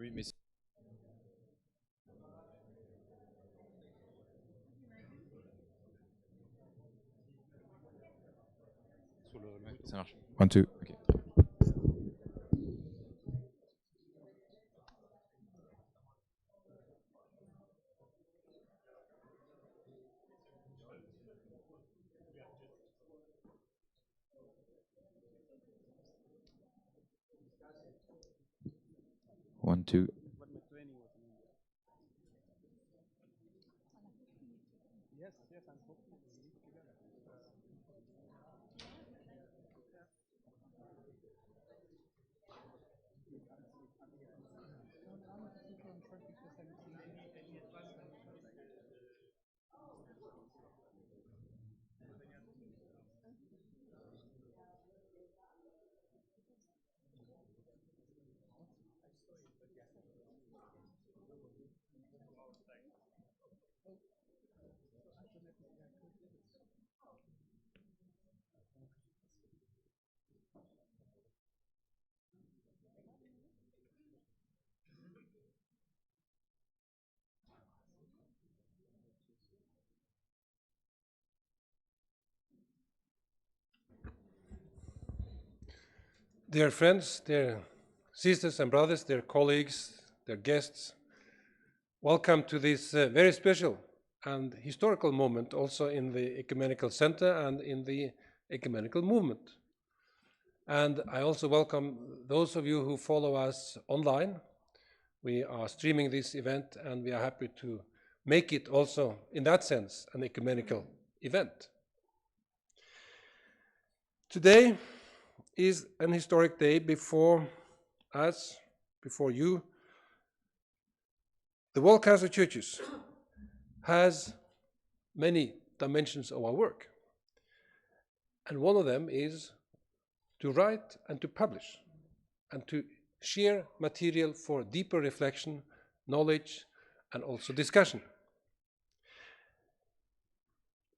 Oui, mais sur le... ouais, ça marche. 1, 2. Ok. One, two. Dear friends, dear sisters and brothers, dear colleagues, dear guests, welcome to this very special and historical moment also in the Ecumenical Center and in the ecumenical movement. And I also welcome those of you who follow us online. We are streaming this event and we are happy to make it also, in that sense, an ecumenical event. Today is an historic day before us, before you. The World Council of Churches has many dimensions of our work. And one of them is to write and to publish and to share material for deeper reflection, knowledge, and also discussion.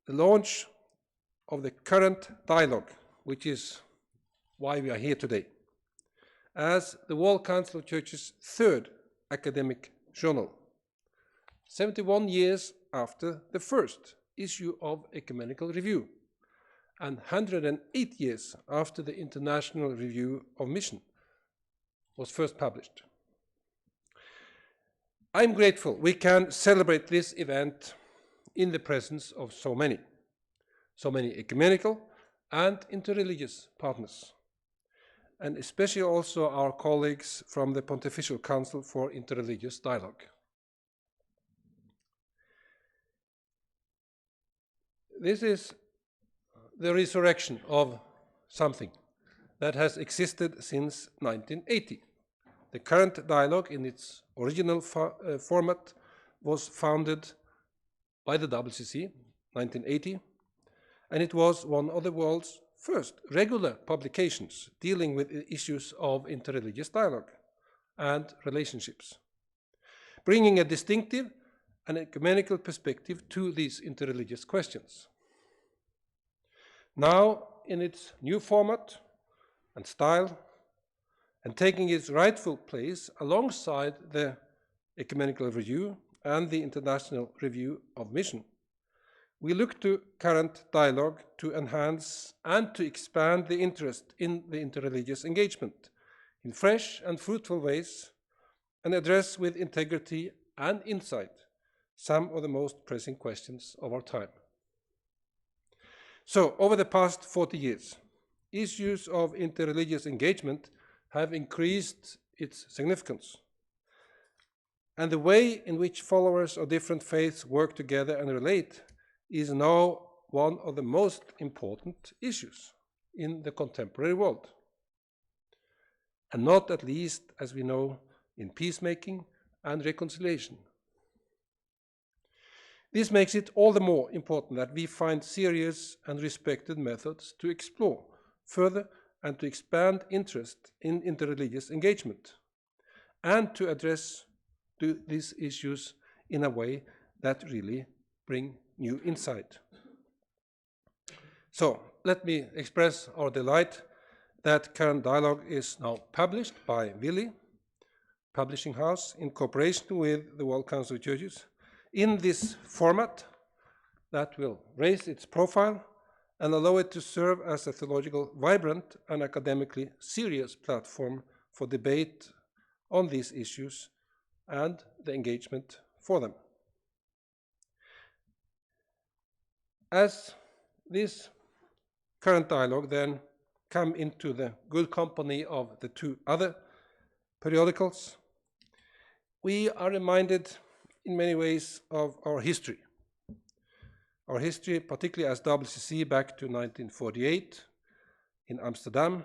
The launch of the current dialogue, which is why we are here today, as the World Council of Churches' third academic journal, 71 years after the first issue of Ecumenical Review, and 108 years after the International Review of Mission was first published. I'm grateful we can celebrate this event in the presence of so many ecumenical and interreligious partners, and especially also our colleagues from the Pontifical Council for Interreligious Dialogue. This is the resurrection of something that has existed since 1980. The current dialogue in its original format was founded by the WCC, 1980, and it was one of the world's first regular publications dealing with issues of interreligious dialogue and relationships, bringing a distinctive and ecumenical perspective to these interreligious questions. Now, in its new format and style, and taking its rightful place alongside the Ecumenical Review and the International Review of Mission, we look to current dialogue to enhance and to expand the interest in the interreligious engagement in fresh and fruitful ways, and address with integrity and insight some of the most pressing questions of our time. So, over the past 40 years, issues of interreligious engagement have increased its significance. And the way in which followers of different faiths work together and relate is now one of the most important issues in the contemporary world. And not at least, as we know, in peacemaking and reconciliation. This makes it all the more important that we find serious and respected methods to explore further and to expand interest in interreligious engagement, and to address these issues in a way that really bring new insight. So, let me express our delight that current dialogue is now published by Willi, publishing house in cooperation with the World Council of Churches in this format that will raise its profile and allow it to serve as a theological vibrant and academically serious platform for debate on these issues and the engagement for them. As this current dialogue then come into the good company of the two other periodicals, we are reminded in many ways of our history. Our history, particularly as WCC back to 1948 in Amsterdam,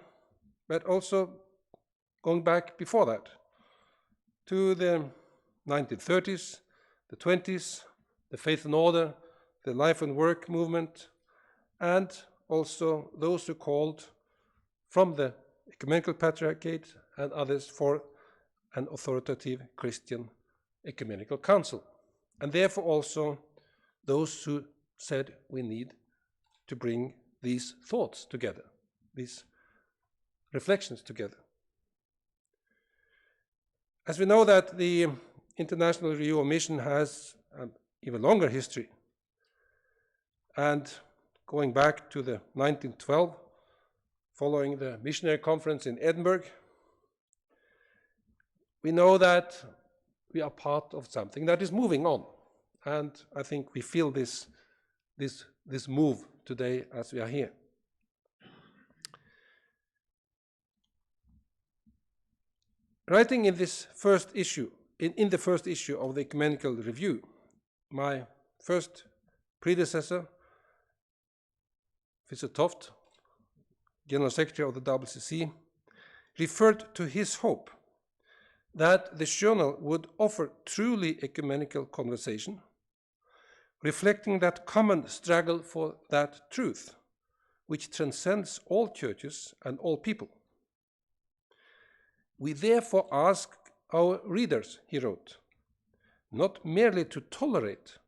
but also going back before that to the 1930s, the 20s, the Faith and Order, the Life and Work movement, and also those who called from the Ecumenical Patriarchate and others for an authoritative Christian ecumenical council, and therefore also those who said we need to bring these thoughts together, these reflections together. As we know that the International Review of Mission has an even longer history, and going back to the 1912, following the missionary conference in Edinburgh, we know that we are part of something that is moving on, and I think we feel this move today as we are here. Writing in this first issue, in the first issue of the Ecumenical Review, my first predecessor, Professor Toft, General Secretary of the WCC, referred to his hope that the journal would offer truly ecumenical conversation, reflecting that common struggle for that truth, which transcends all churches and all people. We therefore ask our readers, he wrote, not merely to tolerate,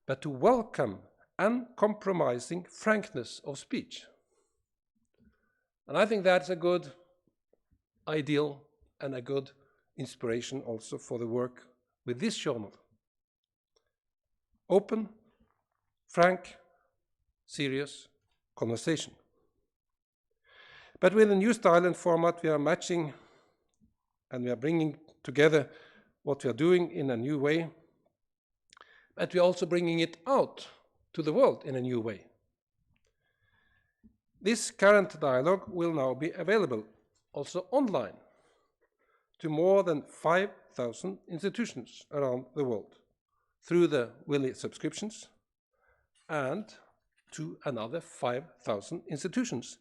but to welcome uncompromising frankness of speech. And I think that's a good ideal and a good inspiration also for the work with this journal. Open, frank, serious conversation. But with a new style and format, we are matching and we are bringing together what we are doing in a new way, but we are also bringing it out to the world in a new way. This current dialogue will now be available also online to more than 5,000 institutions around the world through the Willy subscriptions, and to another 5,000 institutions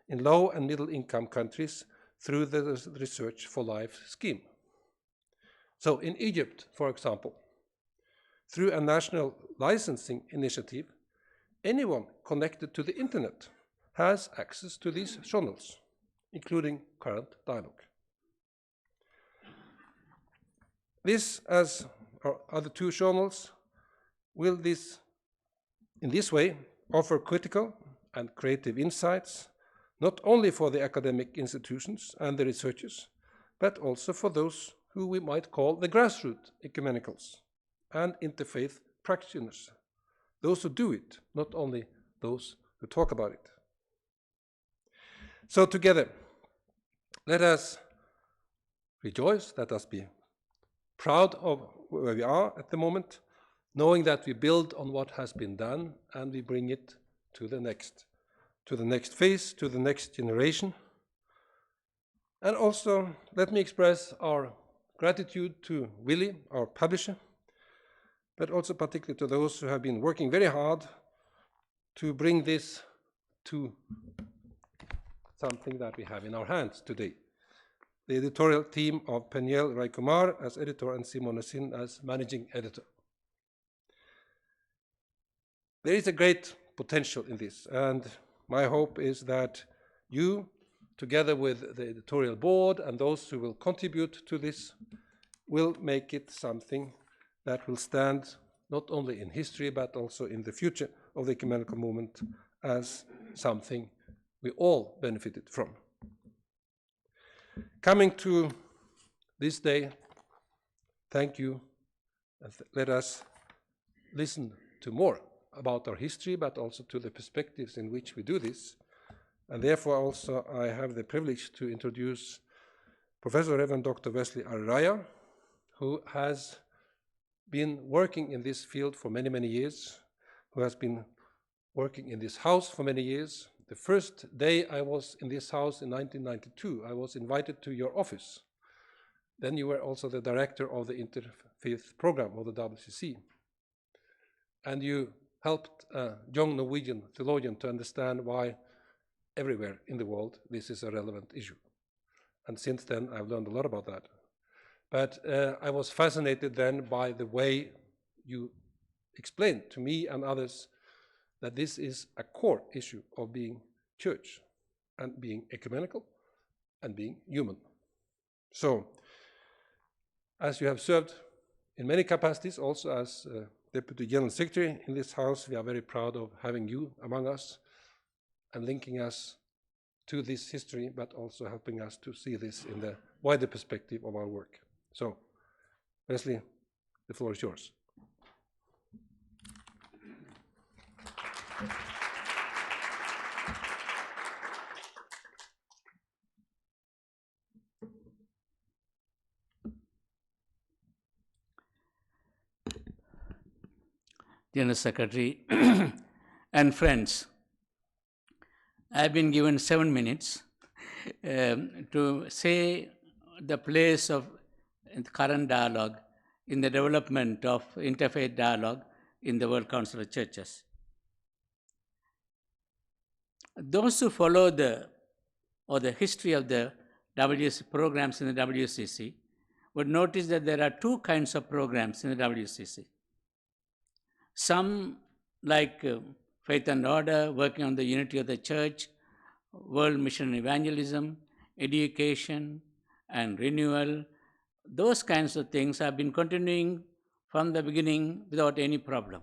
in low and middle income countries through the Research for Life scheme. So in Egypt, for example, through a national licensing initiative, anyone connected to the internet has access to these journals, including current dialogue. This, as our other two journals, will in this way offer critical and creative insights, not only for the academic institutions and the researchers, but also for those who we might call the grassroots ecumenicals and interfaith practitioners, those who do it, not only those who talk about it. So together, let us rejoice, let us be proud of where we are at the moment, knowing that we build on what has been done and we bring it to the next phase, to the next generation. And also, let me express our gratitude to Willy, our publisher, but also particularly to those who have been working very hard to bring this to something that we have in our hands today. The editorial team of Peniel Raikumar as editor and Simone Sin as managing editor. There is a great potential in this, and my hope is that you, together with the editorial board and those who will contribute to this, will make it something that will stand not only in history but also in the future of the ecumenical movement as something we all benefited from. Coming to this day, thank you, and let us listen to more about our history, but also to the perspectives in which we do this. And therefore also I have the privilege to introduce Professor Reverend Dr. Wesley Araya, who has been working in this field for many, many years, who has been working in this house for many years. The first day I was in this house in 1992, I was invited to your office. Then you were also the director of the Interfaith program of the WCC. And you helped a young Norwegian theologian to understand why everywhere in the world this is a relevant issue. And since then I've learned a lot about that. But I was fascinated then by the way you explained to me and others that this is a core issue of being church and being ecumenical and being human. So, as you have served in many capacities, also as Deputy General Secretary in this house, we are very proud of having you among us and linking us to this history, but also helping us to see this in the wider perspective of our work. So, Wesley, the floor is yours. General Secretary and friends, I have been given 7 minutes to say the place of current dialogue in the development of interfaith dialogue in the World Council of Churches. Those who follow the history of the WCC programs in the WCC would notice that there are two kinds of programs in the WCC. Some, like Faith and Order, working on the unity of the church, world mission and evangelism, education and renewal, those kinds of things have been continuing from the beginning without any problem.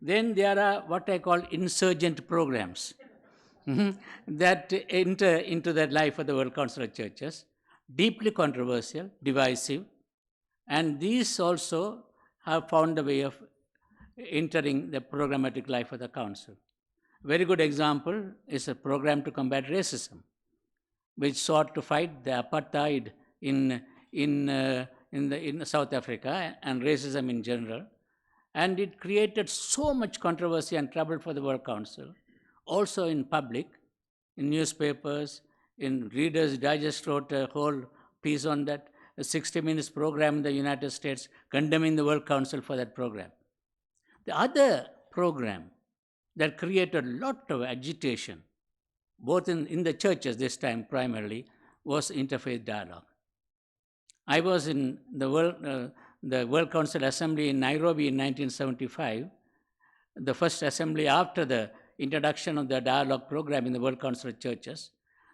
Then there are what I call insurgent programs that enter into the life of the World Council of Churches, deeply controversial, divisive, and these also have found a way of entering the programmatic life of the Council. A very good example is a program to combat racism, which sought to fight the apartheid in South Africa and racism in general. And it created so much controversy and trouble for the World Council, also in public, in newspapers, in Reader's Digest wrote a whole piece on that, a 60 minutes program in the United States condemning the World Council for that program. The other program that created a lot of agitation, both in the churches this time primarily, was interfaith dialogue. I was in the World Council Assembly in Nairobi in 1975, the first assembly after the introduction of the dialogue program in the World Council of Churches.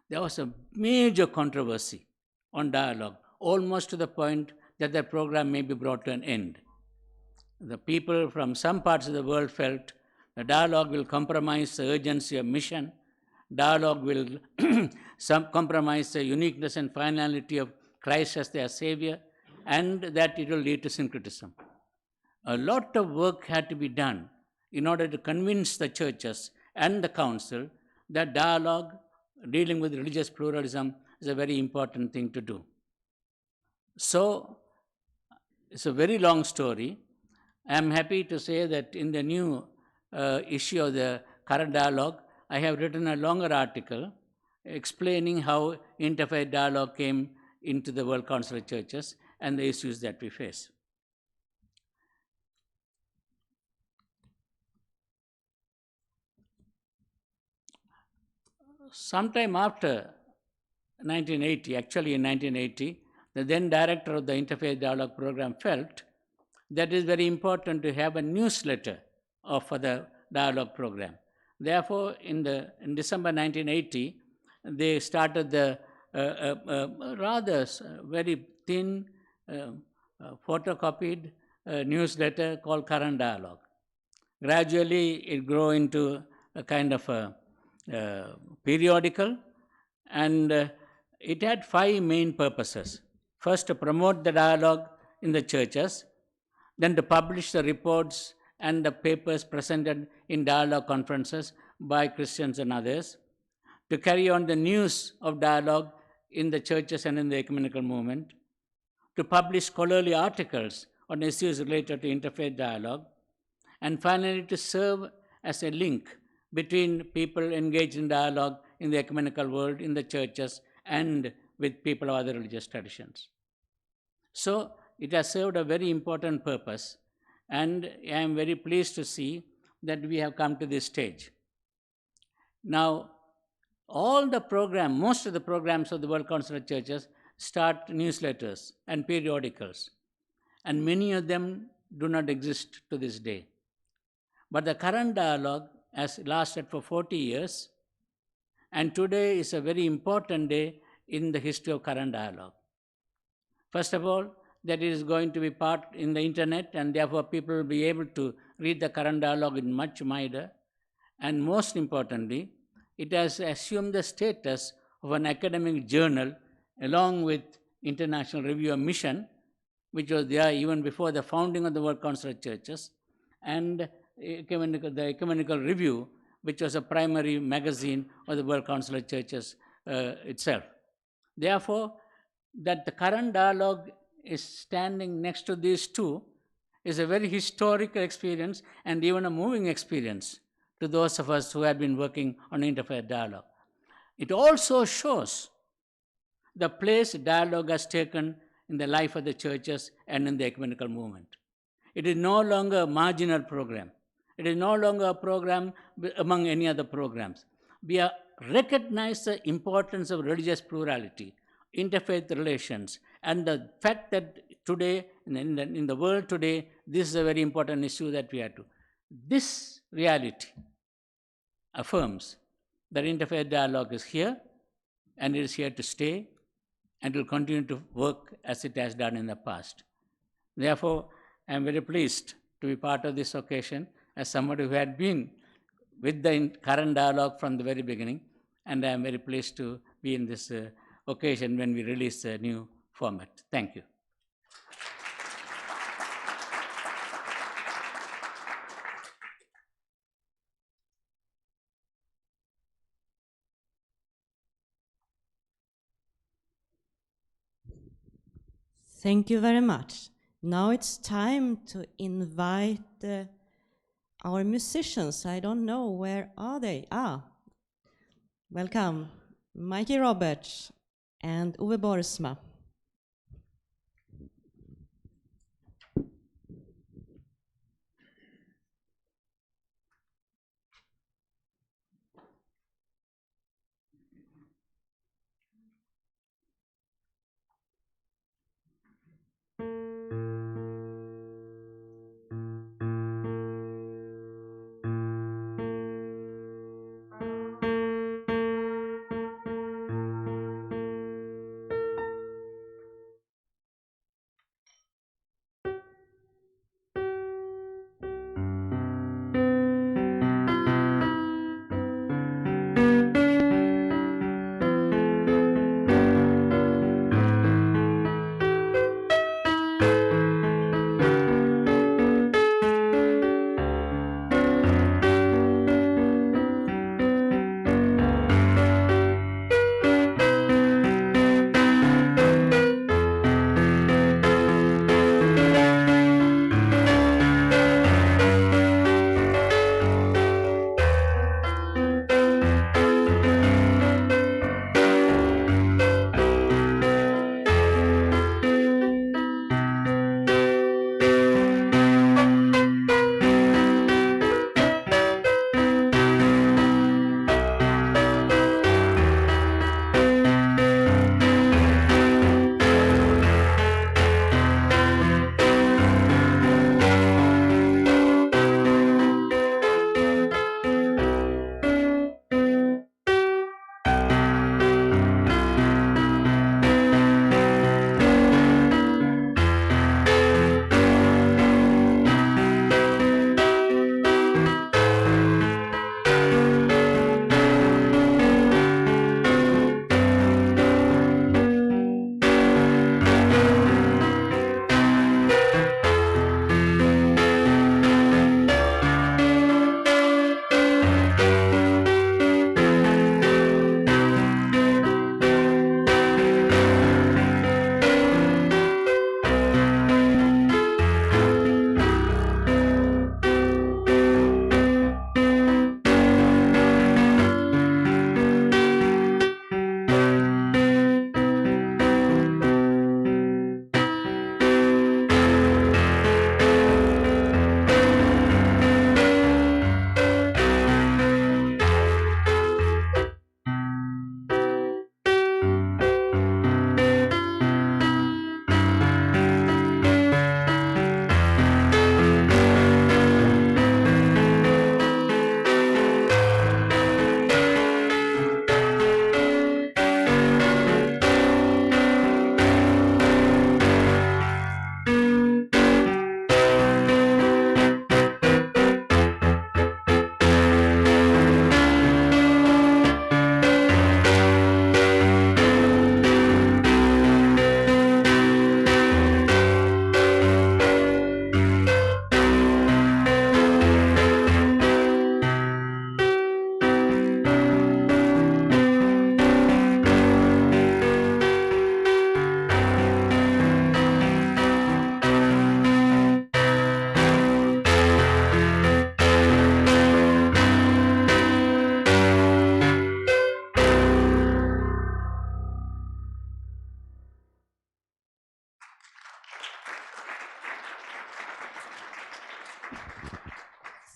There was a major controversy on dialogue, almost to the point that the program may be brought to an end. The people from some parts of the world felt the dialogue will compromise the urgency of mission, dialogue will compromise the uniqueness and finality of Christ as their Savior, and that it will lead to syncretism. A lot of work had to be done in order to convince the churches and the council that dialogue, dealing with religious pluralism, is a very important thing to do. So, it's a very long story. I am happy to say that in the new issue of the current dialogue, I have written a longer article explaining how interfaith dialogue came into the World Council of Churches and the issues that we face. Sometime after 1980, actually in 1980, the then director of the Interfaith Dialogue Program felt that it is very important to have a newsletter for the dialogue program. Therefore, in December 1980, they started the rather very thin photocopied newsletter called Current Dialogue. Gradually, it grew into a kind of a periodical, and it had 5 main purposes. First, to promote the dialogue in the churches, then to publish the reports and the papers presented in dialogue conferences by Christians and others, to carry on the news of dialogue in the churches and in the ecumenical movement, to publish scholarly articles on issues related to interfaith dialogue, and finally to serve as a link between people engaged in dialogue in the ecumenical world, in the churches, and with people of other religious traditions. So it has served a very important purpose, and I am very pleased to see that we have come to this stage. Now, most of the programs of the World Council of Churches start newsletters and periodicals, and many of them do not exist to this day. But the current dialogue has lasted for 40 years, and today is a very important day in the history of current dialogue. First of all, that it is going to be part in the internet, and therefore people will be able to read the current dialogue in much wider. And most importantly, it has assumed the status of an academic journal along with International Review of Mission, which was there even before the founding of the World Council of Churches, and the Ecumenical Review, which was a primary magazine of the World Council of Churches itself. Therefore, that the current dialogue is standing next to these two is a very historical experience and even a moving experience to those of us who have been working on interfaith dialogue. It also shows the place dialogue has taken in the life of the churches and in the ecumenical movement. It is no longer a marginal program. It is no longer a program among any other programs. We recognize the importance of religious plurality, interfaith relations, and the fact that today, in the world today, this is a very important issue that we have to. This reality affirms that interfaith dialogue is here, and it is here to stay, and will continue to work as it has done in the past. Therefore, I am very pleased to be part of this occasion as somebody who had been with the current dialogue from the very beginning, and I am very pleased to be in this occasion when we release a new format. Thank you. Thank you very much. Now it's time to invite our musicians. I don't know, where are they? Welcome, Mikey Roberts and Uwe Borsma.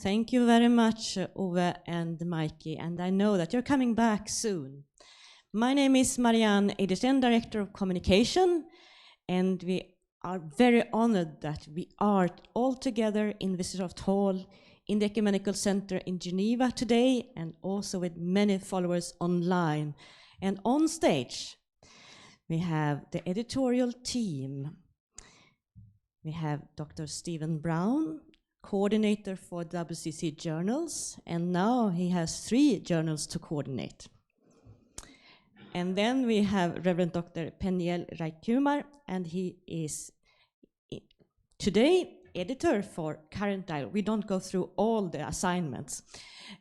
Thank you very much, Ove and Mikey, and I know that you're coming back soon. My name is Marianne Edersen, Director of Communication, and we are very honored that we are all together in Visitor's Hall in the Ecumenical Center in Geneva today, and also with many followers online. And on stage, we have the editorial team. We have Dr. Stephen Brown, coordinator for WCC journals, and now he has 3 journals to coordinate. And then we have Reverend Dr. Peniel Raikumar, and he is today editor for Current Dialogue. We don't go through all the assignments.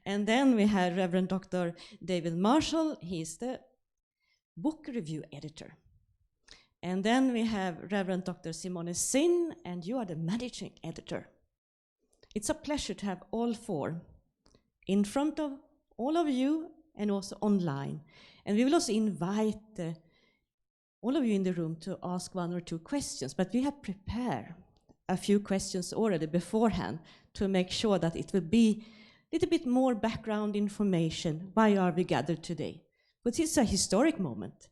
And then we have Reverend Dr. David Marshall, he's the book review editor. And then we have Reverend Dr. Simone Sin, and you are the managing editor. It's a pleasure to have all 4 in front of all of you and also online. And we will also invite all of you in the room to ask 1 or 2 questions, but we have prepared a few questions already beforehand to make sure that it will be a little bit more background information. Why are we gathered today? But it's a historic moment.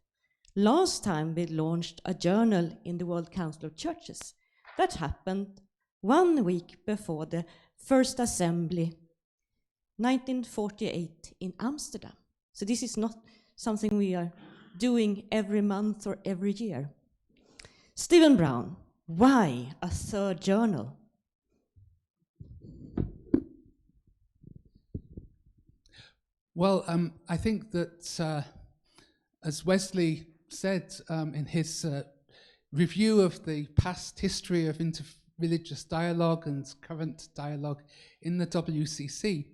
Last time we launched a journal in the World Council of Churches. That happened 1 week before the First Assembly, 1948 in Amsterdam. So this is not something we are doing every month or every year. Stephen Brown, why a 3rd journal? Well, I think that, as Wesley said in his review of the past history of interreligious dialogue and current dialogue in the WCC,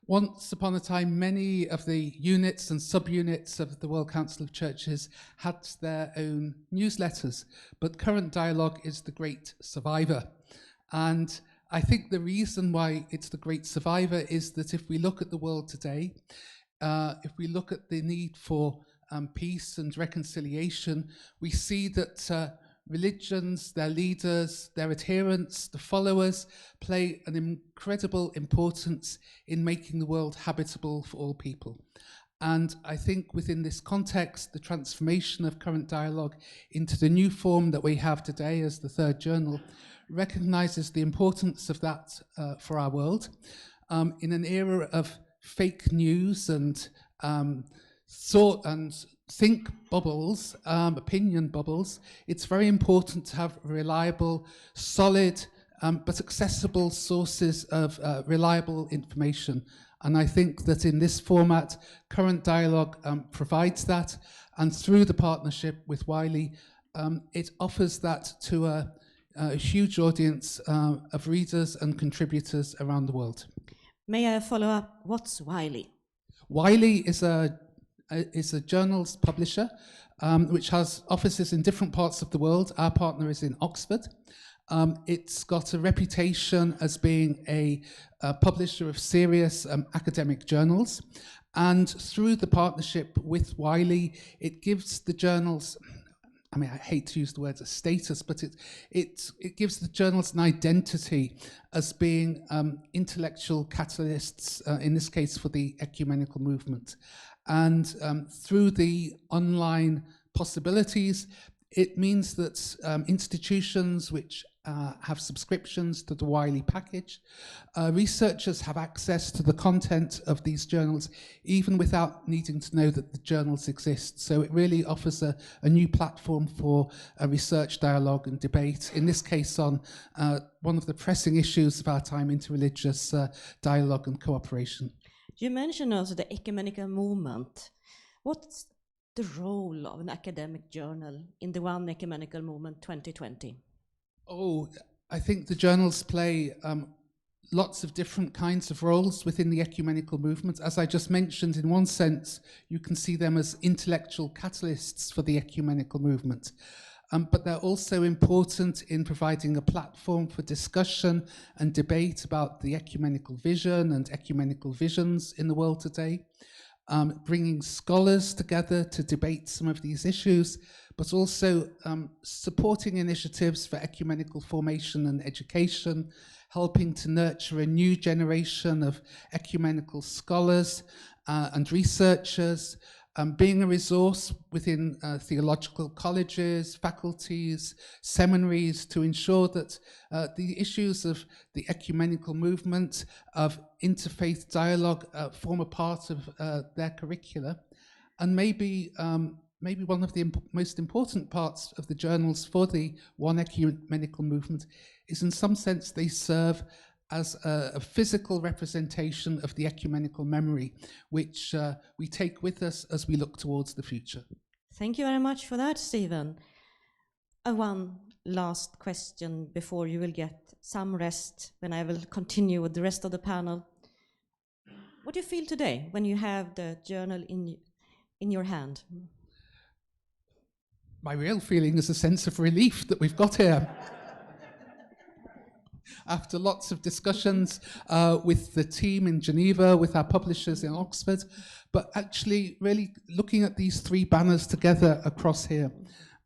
once upon a time, many of the units and subunits of the World Council of Churches had their own newsletters, but Current Dialogue is the great survivor. And I think the reason why it's the great survivor is that if we look at the world today, if we look at the need for peace and reconciliation, we see that religions, their leaders, their adherents, the followers play an incredible importance in making the world habitable for all people. And I think within this context, the transformation of Current Dialogue into the new form that we have today as the 3rd journal recognizes the importance of that for our world. In an era of fake news and thought and think bubbles, opinion bubbles, it's very important to have reliable, solid, but accessible sources of reliable information. And I think that in this format, Current Dialogue provides that, and through the partnership with Wiley, it offers that to a huge audience of readers and contributors around the world. May I follow up? What's Wiley? Wiley is a journals publisher which has offices in different parts of the world. Our partner is in Oxford. It's got a reputation as being a publisher of serious academic journals. And through the partnership with Wiley, it gives the journals, I mean, I hate to use the word a status, but it gives the journals an identity as being intellectual catalysts, in this case for the ecumenical movement. And through the online possibilities, it means that institutions which have subscriptions to the Wiley package, researchers have access to the content of these journals even without needing to know that the journals exist. So it really offers a new platform for a research dialogue and debate, in this case on one of the pressing issues of our time, interreligious dialogue and cooperation. You mentioned also the ecumenical movement. What's the role of an academic journal in the One Ecumenical Movement 2020? Oh, I think the journals play lots of different kinds of roles within the ecumenical movement. As I just mentioned, in one sense, you can see them as intellectual catalysts for the ecumenical movement. But they're also important in providing a platform for discussion and debate about the ecumenical vision and ecumenical visions in the world today, bringing scholars together to debate some of these issues, but also supporting initiatives for ecumenical formation and education, helping to nurture a new generation of ecumenical scholars and researchers, being a resource within theological colleges, faculties, seminaries to ensure that the issues of the ecumenical movement, of interfaith dialogue form a part of their curricula. And maybe one of the most important parts of the journals for the One Ecumenical Movement is, in some sense, they serve as a physical representation of the ecumenical memory, which we take with us as we look towards the future. Thank you very much for that, Stephen. One last question before you will get some rest, when I will continue with the rest of the panel. What do you feel today when you have the journal in your hand? My real feeling is a sense of relief that we've got here. After lots of discussions with the team in Geneva, with our publishers in Oxford, but actually really looking at these three banners together across here,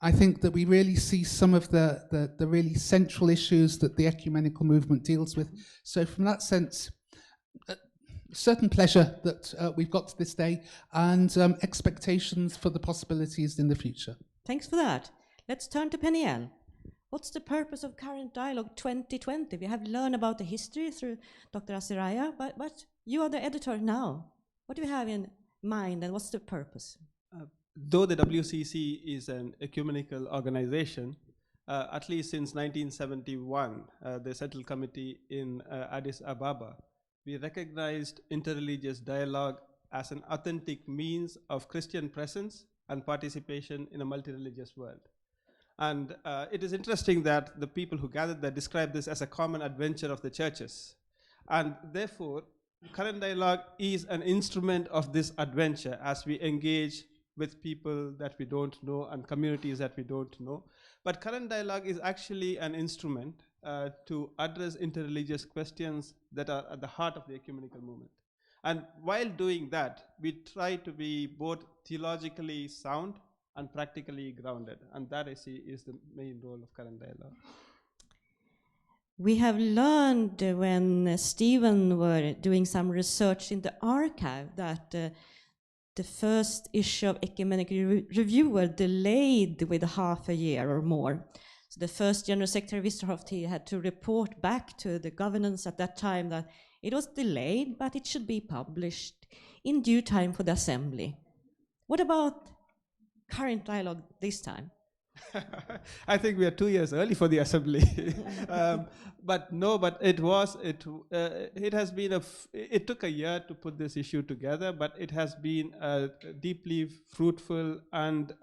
I think that we really see some of the really central issues that the ecumenical movement deals with. So from that sense, certain pleasure that we've got to this day, and expectations for the possibilities in the future. Thanks for that. Let's turn to Peniel. What's the purpose of Current Dialogue 2020? We have learned about the history through Dr. Asiraya, but you are the editor now. What do you have in mind, and what's the purpose? Though the WCC is an ecumenical organization, at least since 1971, the Central Committee in Addis Ababa, we recognized interreligious dialogue as an authentic means of Christian presence and participation in a multi-religious world. And it is interesting that the people who gathered there describe this as a common adventure of the churches. And therefore, Current Dialogue is an instrument of this adventure as we engage with people that we don't know and communities that we don't know. But Current Dialogue is actually an instrument to address interreligious questions that are at the heart of the ecumenical movement. And while doing that, we try to be both theologically sound and practically grounded. And that, I see, is the main role of Current Dialogue. We have learned when Stephen were doing some research in the archive that the first issue of Ecumenical Review were delayed with half a year or more. So the first General Secretary Wisterhoff, he had to report back to the governance at that time that it was delayed, but it should be published in due time for the Assembly. What about Current Dialogue this time? I think we are 2 years early for the Assembly. But it has been it took a year to put this issue together, but it has been a deeply fruitful and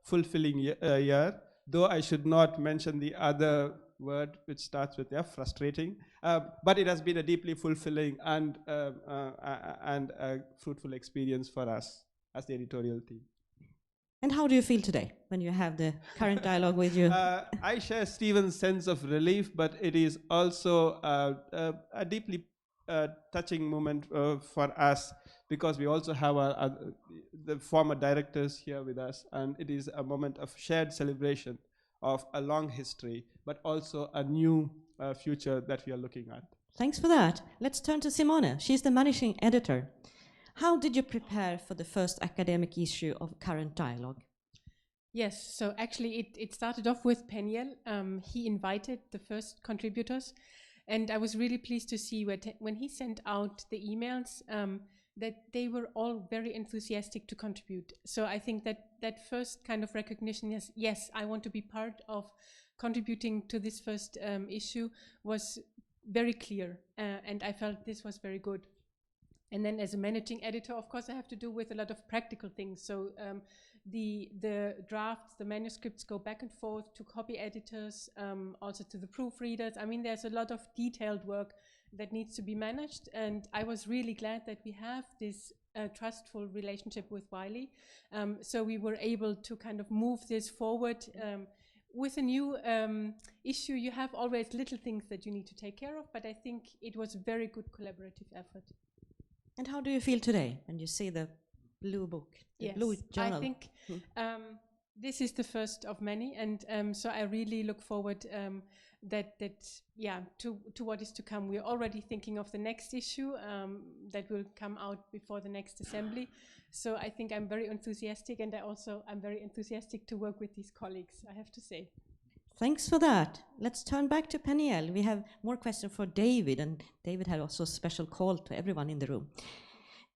fulfilling year, though I should not mention the other word which starts with frustrating, but it has been a deeply fulfilling and a fruitful experience for us as the editorial team. And how do you feel today when you have the Current Dialogue with you? I share Stephen's sense of relief, but it is also a deeply touching moment for us, because we also have the former directors here with us, and it is a moment of shared celebration of a long history, but also a new future that we are looking at. Thanks for that. Let's turn to Simone. She's the managing editor. How did you prepare for the first academic issue of Current Dialogue? Yes, so actually it started off with Peniel. He invited the first contributors, and I was really pleased to see when he sent out the emails that they were all very enthusiastic to contribute. So I think that first kind of recognition, yes, I want to be part of contributing to this first issue, was very clear, and I felt this was very good. And then as a managing editor, of course, I have to do with a lot of practical things. So the drafts, the manuscripts go back and forth to copy editors, also to the proofreaders. I mean, there's a lot of detailed work that needs to be managed. And I was really glad that we have this trustful relationship with Wiley. So we were able to kind of move this forward. With a new issue, you have always little things that you need to take care of, but I think it was a very good collaborative effort. And how do you feel today when you see the blue book, the blue journal? I think This is the first of many, and so I really look forward to what is to come. We're already thinking of the next issue that will come out before the next assembly. So I think I'm very enthusiastic, and I'm very enthusiastic to work with these colleagues, I have to say. Thanks for that. Let's turn back to Peniel. We have more questions for David, and David had also a special call to everyone in the room.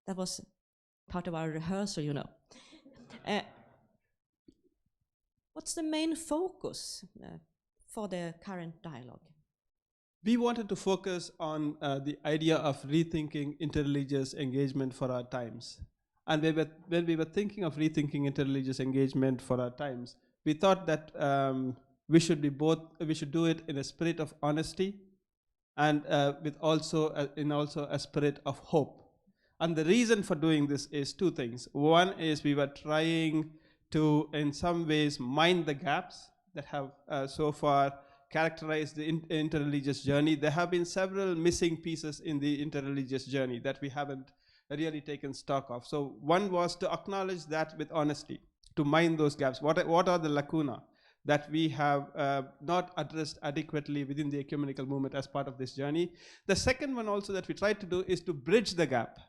That was part of our rehearsal, you know. What's the main focus for the current dialogue? We wanted to focus on the idea of rethinking interreligious engagement for our times. And when we were thinking of rethinking interreligious engagement for our times, we thought that we should do it in a spirit of honesty and with also a spirit of hope. And the reason for doing this is two things. One is we were trying to, in some ways, mind the gaps that have so far characterized the interreligious journey. There have been several missing pieces in the interreligious journey that we haven't really taken stock of. So one was to acknowledge that with honesty, to mind those gaps. What are the lacuna that we have not addressed adequately within the ecumenical movement as part of this journey? The second one also that we tried to do is to bridge the gap.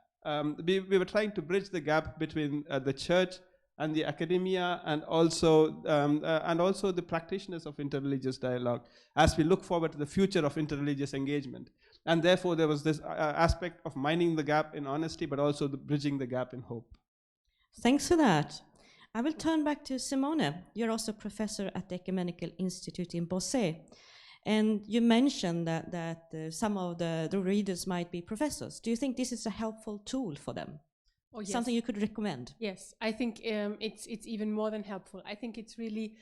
We were trying to bridge the gap between the church and the academia, and also the practitioners of interreligious dialogue, as we look forward to the future of interreligious engagement. And therefore, there was this aspect of minding the gap in honesty, but also bridging the gap in hope. Thanks for that. I will turn back to Simone. You're also professor at the Ecumenical Institute in Bossé. And you mentioned that some of the readers might be professors. Do you think this is a helpful tool for them? Oh, yes. Something you could recommend? Yes, I think it's even more than helpful. I think it's really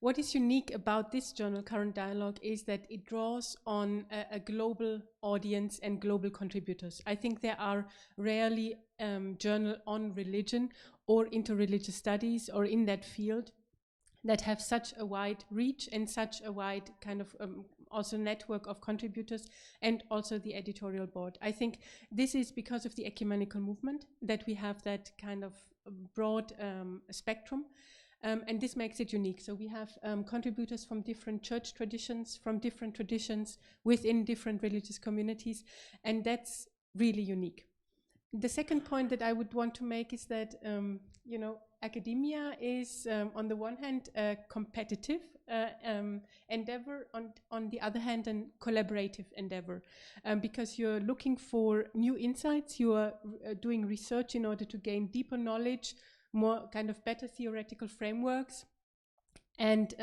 what is unique about this journal, Current Dialogue, is that it draws on a global audience and global contributors. I think there are rarely journal on religion or interreligious studies or in that field that have such a wide reach and such a wide kind of also network of contributors, and also the editorial board. I think this is because of the ecumenical movement that we have that kind of broad spectrum, and this makes it unique. So we have contributors from different church traditions, from different traditions within different religious communities, and that's really unique. The second point that I would want to make is that academia is on the one hand a competitive endeavor, on the other hand a collaborative endeavor, because you're looking for new insights, you are doing research in order to gain deeper knowledge, more kind of better theoretical frameworks, and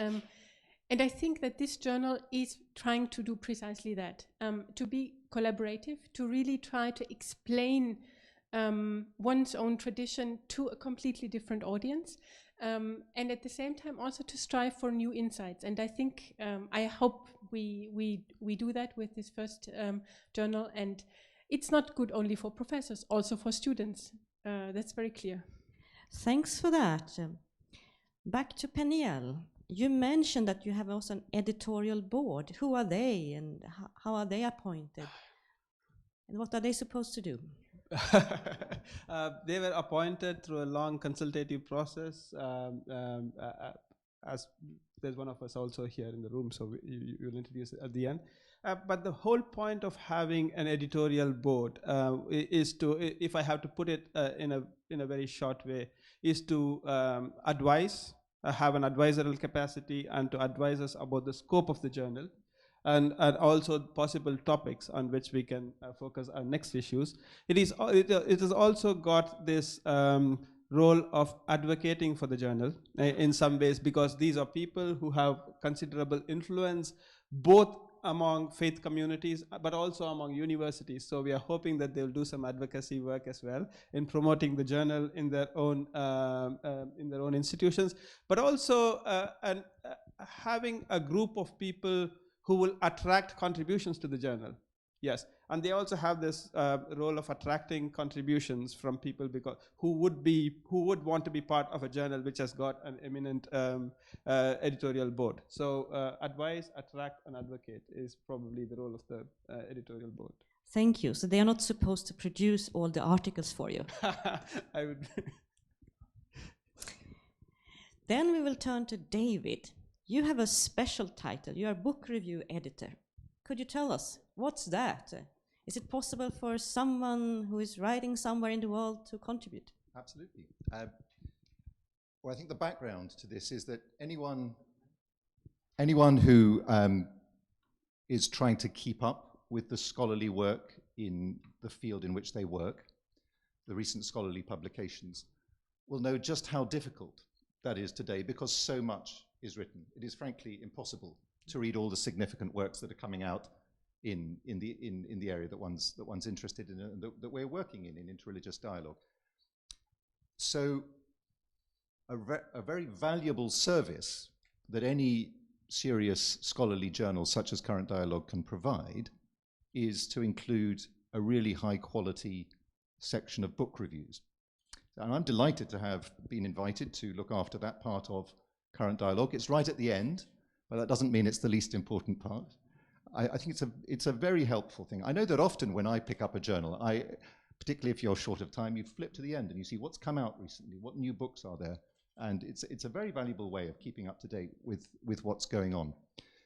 I think that this journal is trying to do precisely that, to be collaborative, to really try to explain one's own tradition to a completely different audience, and at the same time also to strive for new insights. And I think, I hope we do that with this first journal, and it's not good only for professors, also for students. That's very clear. Thanks for that. Back to Peniel. You mentioned that you have also an editorial board. Who are they, and how are they appointed? And what are they supposed to do? They were appointed through a long consultative process, as there's one of us also here in the room, so you'll introduce it at the end. But the whole point of having an editorial board is to, if I have to put it in a very short way, is to advise, have an advisorial capacity, and to advise us about the scope of the journal, and also possible topics on which we can focus our next issues. It has also got this role of advocating for the journal in some ways, because these are people who have considerable influence both among faith communities but also among universities. So we are hoping that they'll do some advocacy work as well in promoting the journal in their own institutions, but also having a group of people who will attract contributions to the journal. Yes, and they also have this role of attracting contributions from people who would want to be part of a journal which has got an eminent editorial board. So advise, attract, and advocate is probably the role of the editorial board. Thank you. So they are not supposed to produce all the articles for you. I would. Then we will turn to David. You have a special title. You are book review editor. Could you tell us, what's that? Is it possible for someone who is writing somewhere in the world to contribute? Absolutely. Well, I think the background to this is that anyone who is trying to keep up with the scholarly work in the field in which they work, the recent scholarly publications, will know just how difficult that is today, because so much is written. It is frankly impossible to read all the significant works that are coming out in the area that one's interested in and that we're working in interreligious dialogue. So a very valuable service that any serious scholarly journal such as Current Dialogue can provide is to include a really high quality section of book reviews. And I'm delighted to have been invited to look after that part of Current Dialogue. It's right at the end, but that doesn't mean it's the least important part. I think it's a very helpful thing. I know that often when I pick up a journal, particularly if you're short of time, you flip to the end and you see what's come out recently, what new books are there, and it's a very valuable way of keeping up to date with what's going on.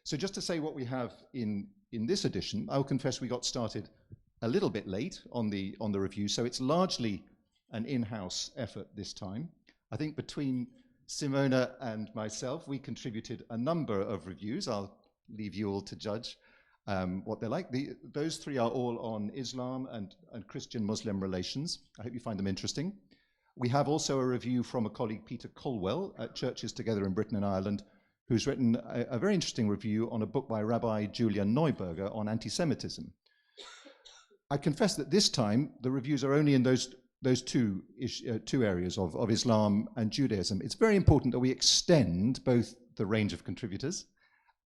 So just to say what we have in this edition, I'll confess we got started a little bit late on the review, so it's largely an in-house effort this time. I think between Simona and myself, we contributed a number of reviews. I'll leave you all to judge what they're like. Those three are all on Islam and Christian-Muslim relations. I hope you find them interesting. We have also a review from a colleague, Peter Colwell, at Churches Together in Britain and Ireland, who's written a very interesting review on a book by Rabbi Julia Neuberger on anti-Semitism. I confess that this time the reviews are only in those two areas of Islam and Judaism. It's very important that we extend both the range of contributors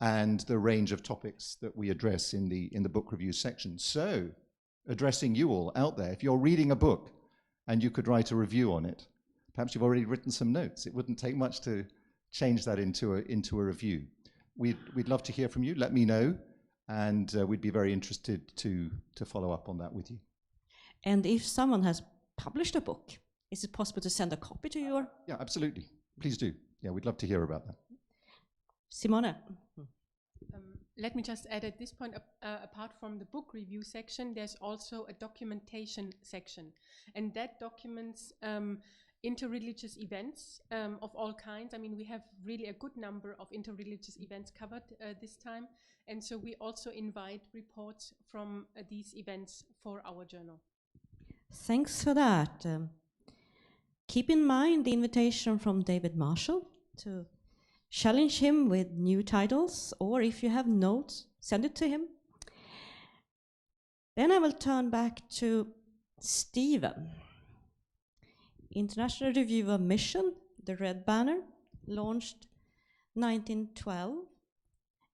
and the range of topics that we address in the book review section. So, addressing you all out there, if you're reading a book and you could write a review on it, perhaps you've already written some notes. It wouldn't take much to change that into a review. We'd love to hear from you. Let me know, and we'd be very interested to follow up on that with you. And if someone has published a book, is it possible to send a copy to you? Yeah, absolutely. Please do. Yeah, we'd love to hear about that. Simone. Let me just add at this point, apart from the book review section, there's also a documentation section. And that documents interreligious events of all kinds. I mean, we have really a good number of interreligious events covered this time. And so we also invite reports from these events for our journal. Thanks for that. Keep in mind the invitation from David Marshall to challenge him with new titles, or if you have notes, send it to him. Then I will turn back to Stephen. International Review of Mission, the Red Banner, launched 1912.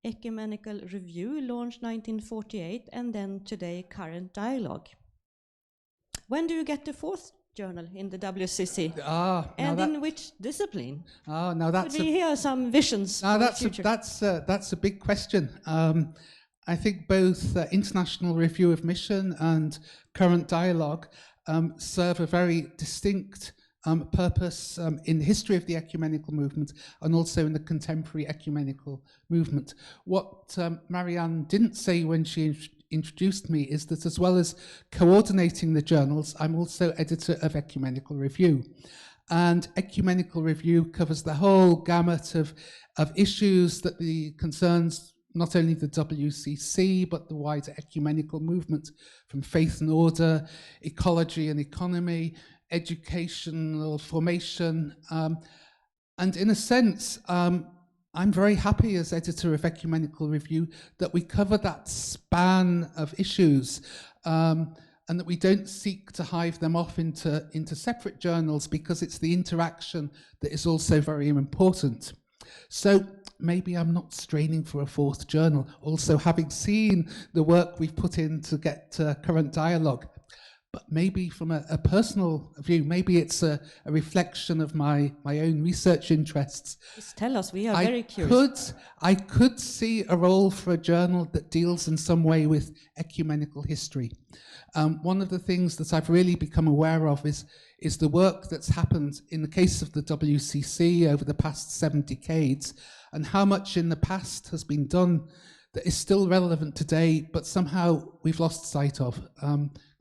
Ecumenical Review, launched 1948, and then today, Current Dialogue. When do you get the fourth journal in the WCC? And in which discipline? Now that's Could we hear some visions for the future? That's a big question. I think both International Review of Mission and Current Dialogue serve a very distinct purpose in the history of the ecumenical movement and also in the contemporary ecumenical movement. What Marianne didn't say when she introduced me is that as well as coordinating the journals, I'm also editor of Ecumenical Review. And Ecumenical Review covers the whole gamut of issues that concerns not only the WCC, but the wider ecumenical movement, from faith and order, ecology and economy, educational formation. And in a sense, I'm very happy as editor of Ecumenical Review that we cover that span of issues and that we don't seek to hive them off into separate journals, because it's the interaction that is also very important. So maybe I'm not straining for a fourth journal, also having seen the work we've put in to get Current Dialogue. but maybe from a personal view, maybe it's a reflection of my own research interests. Just tell us, we are very curious. I could see a role for a journal that deals in some way with ecumenical history. One of the things that I've really become aware of is the work that's happened in the case of the WCC over the past 7 decades, and how much in the past has been done that is still relevant today, but somehow we've lost sight of.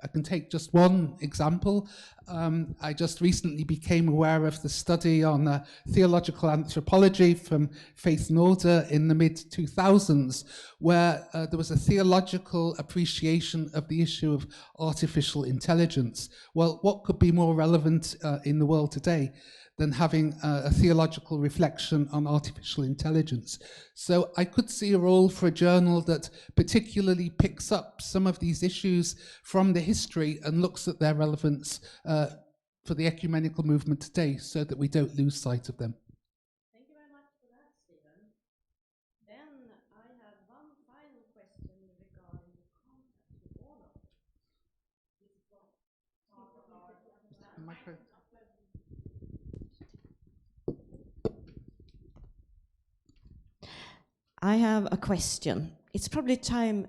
I can take just one example. I just recently became aware of the study on theological anthropology from Faith Norder in the mid-2000s, where there was a theological appreciation of the issue of artificial intelligence. Well, what could be more relevant in the world today than having a theological reflection on artificial intelligence? So I could see a role for a journal that particularly picks up some of these issues from the history and looks at their relevance for the ecumenical movement today, so that we don't lose sight of them. Thank you very much for that, Stephen. Then I have one final question regarding the contact with all of us. I have a question. It's probably time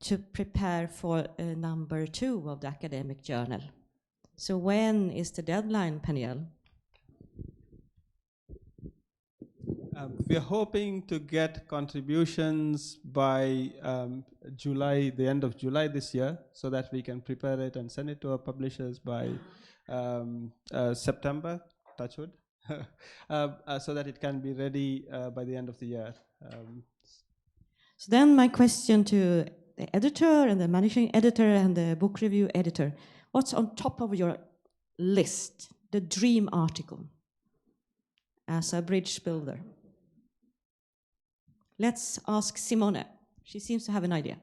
to prepare for number 2 of the academic journal. So when is the deadline, Peniel? We are hoping to get contributions by July, the end of July this year, so that we can prepare it and send it to our publishers by September, touch wood, so that it can be ready by the end of the year. So then my question to the editor and the managing editor and the book review editor, what's on top of your list, the dream article as a bridge builder? Let's ask Simone. She seems to have an idea.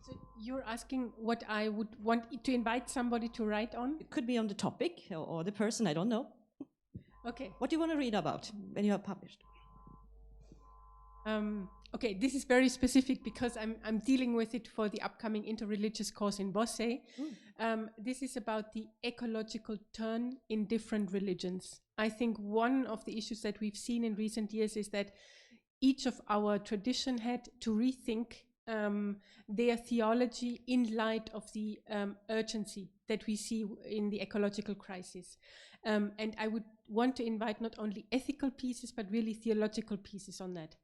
So you're asking what I would want to invite somebody to write on? It could be on the topic or the person, I don't know. Okay. What do you want to read about when you have published? Okay, this is very specific because I'm dealing with it for the upcoming interreligious course in Bosse. This is about the ecological turn in different religions. I think one of the issues that we've seen in recent years is that each of our tradition had to rethink their theology in light of the urgency that we see in the ecological crisis. And I would want to invite not only ethical pieces, but really theological pieces on that.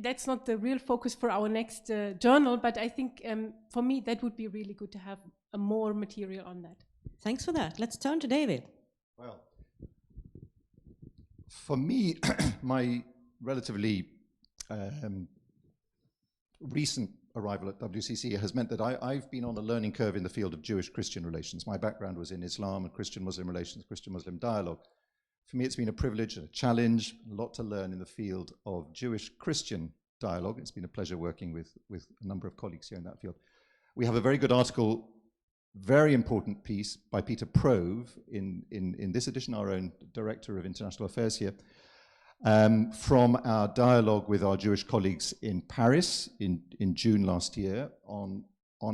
That's not the real focus for our next journal, but I think for me that would be really good to have more material on that. Thanks for that. Let's turn to David. Well, for me, my relatively recent arrival at WCC has meant that I've been on a learning curve in the field of Jewish-Christian relations. My background was in Islam and Christian-Muslim relations, Christian-Muslim dialogue. For me, it's been a privilege and a challenge, a lot to learn in the field of Jewish-Christian dialogue. It's been a pleasure working with a number of colleagues here in that field. We have a very good article, very important piece by Peter Prove in this edition, our own Director of International Affairs here, from our dialogue with our Jewish colleagues in Paris in June last year on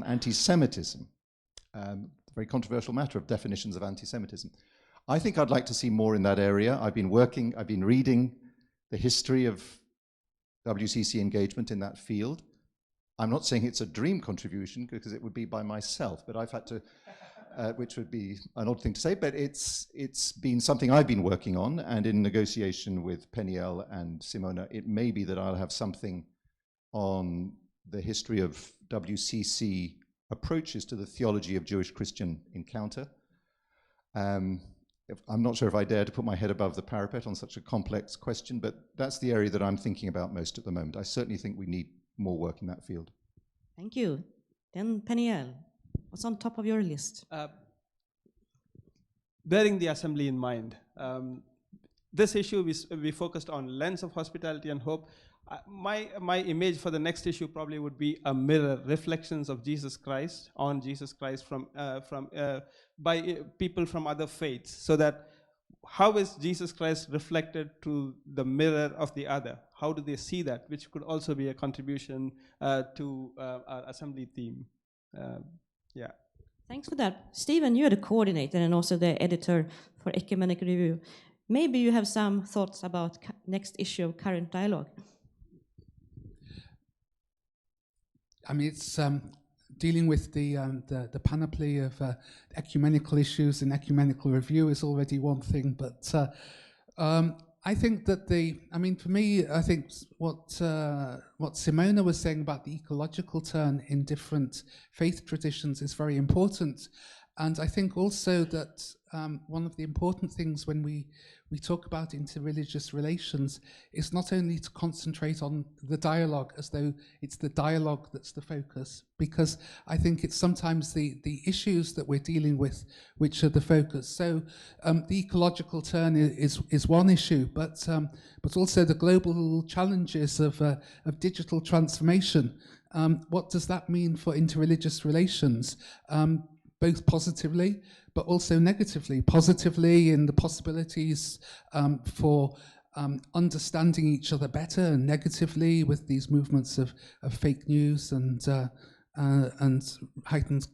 anti-Semitism, a very controversial matter of definitions of anti-Semitism. I think I'd like to see more in that area. I've been reading the history of WCC engagement in that field. I'm not saying it's a dream contribution because it would be by myself, but I've had to, which would be an odd thing to say, but it's been something I've been working on, and in negotiation with Peniel and Simona, it may be that I'll have something on the history of WCC approaches to the theology of Jewish-Christian encounter. I'm not sure if I dare to put my head above the parapet on such a complex question, but that's the area that I'm thinking about most at the moment. I certainly think we need more work in that field. Thank you. Then Peniel, what's on top of your list? Bearing the assembly in mind, this issue we focused on lens of hospitality and hope. My image for the next issue probably would be a mirror, reflections of Jesus Christ on Jesus Christ by people from other faiths, so that how is Jesus Christ reflected through the mirror of the other? How do they see that? Which could also be a contribution to our assembly theme. Yeah. Thanks for that. Stephen, you're the coordinator and also the editor for Ecumenical Review. Maybe you have some thoughts about next issue of Current Dialogue. I mean, it's dealing with the panoply of ecumenical issues in Ecumenical Review is already one thing, but I think that for me, I think what Simona was saying about the ecological turn in different faith traditions is very important. And I think also that one of the important things when we talk about interreligious relations is not only to concentrate on the dialogue as though it's the dialogue that's the focus, because I think it's sometimes the issues that we're dealing with which are the focus. So the ecological turn is one issue, but also the global challenges of digital transformation. What does that mean for interreligious relations? Both positively, but also negatively. Positively in the possibilities for understanding each other better, and negatively with these movements of fake news and heightened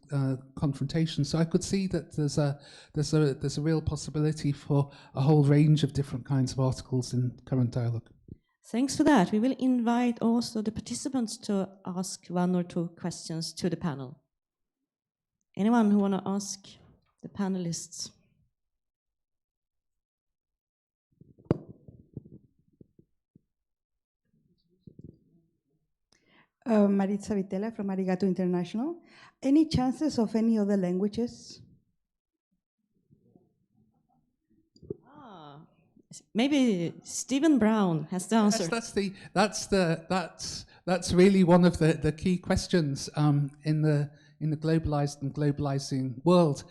confrontation. So I could see that there's a real possibility for a whole range of different kinds of articles in Current Dialogue. Thanks for that. We will invite also the participants to ask one or two questions to the panel. Anyone who want to ask the panelists? Maritza Vitela from Arigato International. Any chances of any other languages? Maybe Stephen Brown has the answer. Yes, that's really one of the key questions in the globalized and globalizing world.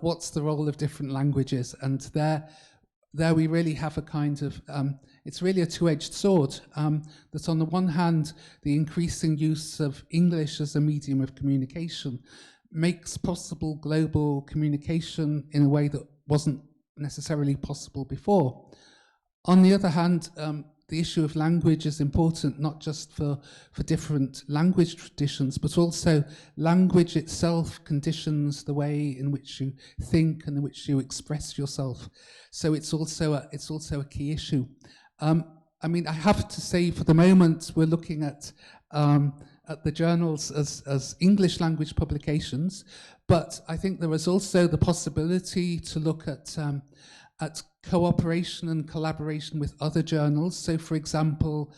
What's the role of different languages? And there we really have a kind of, it's really a two-edged sword. That on the one hand, the increasing use of English as a medium of communication makes possible global communication in a way that wasn't necessarily possible before. On the other hand, the issue of language is important not just for different language traditions, but also language itself conditions the way in which you think and in which you express yourself. So it's also a key issue. I mean, I have to say, for the moment, we're looking at the journals as English language publications, but I think there is also the possibility to look at cooperation and collaboration with other journals. So, for example,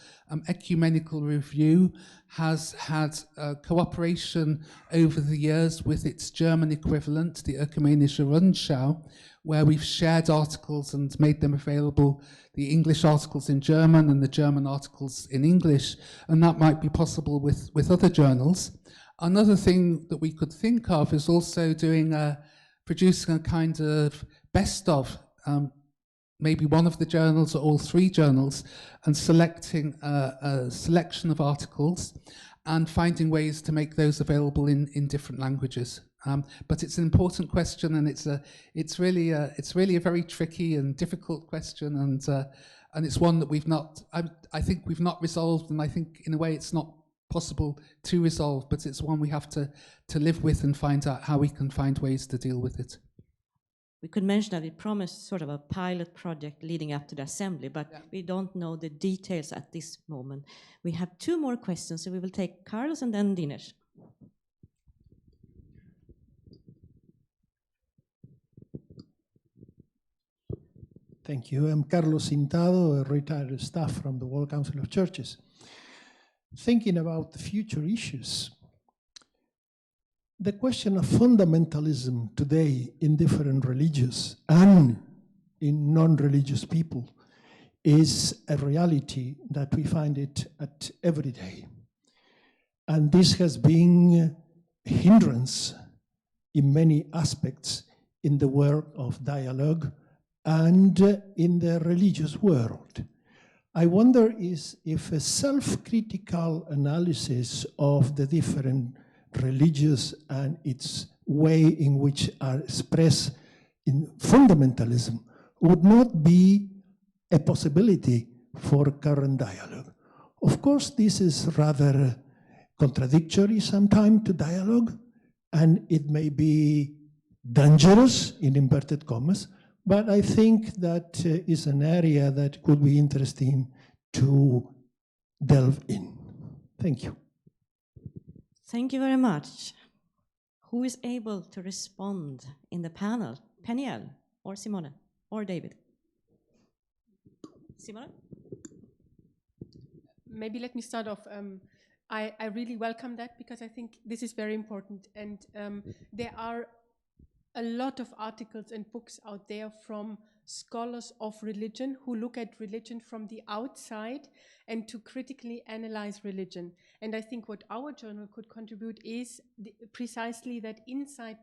Ecumenical Review has had cooperation over the years with its German equivalent, the Ökumenische Rundschau, where we've shared articles and made them available, the English articles in German and the German articles in English, and that might be possible with other journals. Another thing that we could think of is also producing a kind of best of maybe one of the journals or all three journals, and selecting a selection of articles and finding ways to make those available in different languages. But it's an important question, and it's really a very tricky and difficult question, and it's one that I think we've not resolved, and I think in a way it's not possible to resolve, but it's one we have to live with and find out how we can find ways to deal with it. We could mention that we promised sort of a pilot project leading up to the assembly, but we don't know the details at this moment. We have two more questions, so we will take Carlos and then Dinesh. Thank you. I'm Carlos Cintado, a retired staff from the World Council of Churches. Thinking about the future issues, the question of fundamentalism today in different religious and in non-religious people is a reality that we find it at every day. And this has been a hindrance in many aspects in the work of dialogue and in the religious world. I wonder if a self-critical analysis of the different religious and its way in which are expressed in fundamentalism would not be a possibility for current dialogue. Of course, this is rather contradictory sometimes to dialogue, and it may be dangerous, in inverted commas, but I think that is an area that could be interesting to delve in. Thank you. Thank you very much. Who is able to respond in the panel? Peniel or Simone or David? Simone? Maybe let me start off. I really welcome that because I think this is very important. And there are a lot of articles and books out there from scholars of religion who look at religion from the outside and to critically analyze religion. And I think what our journal could contribute is precisely that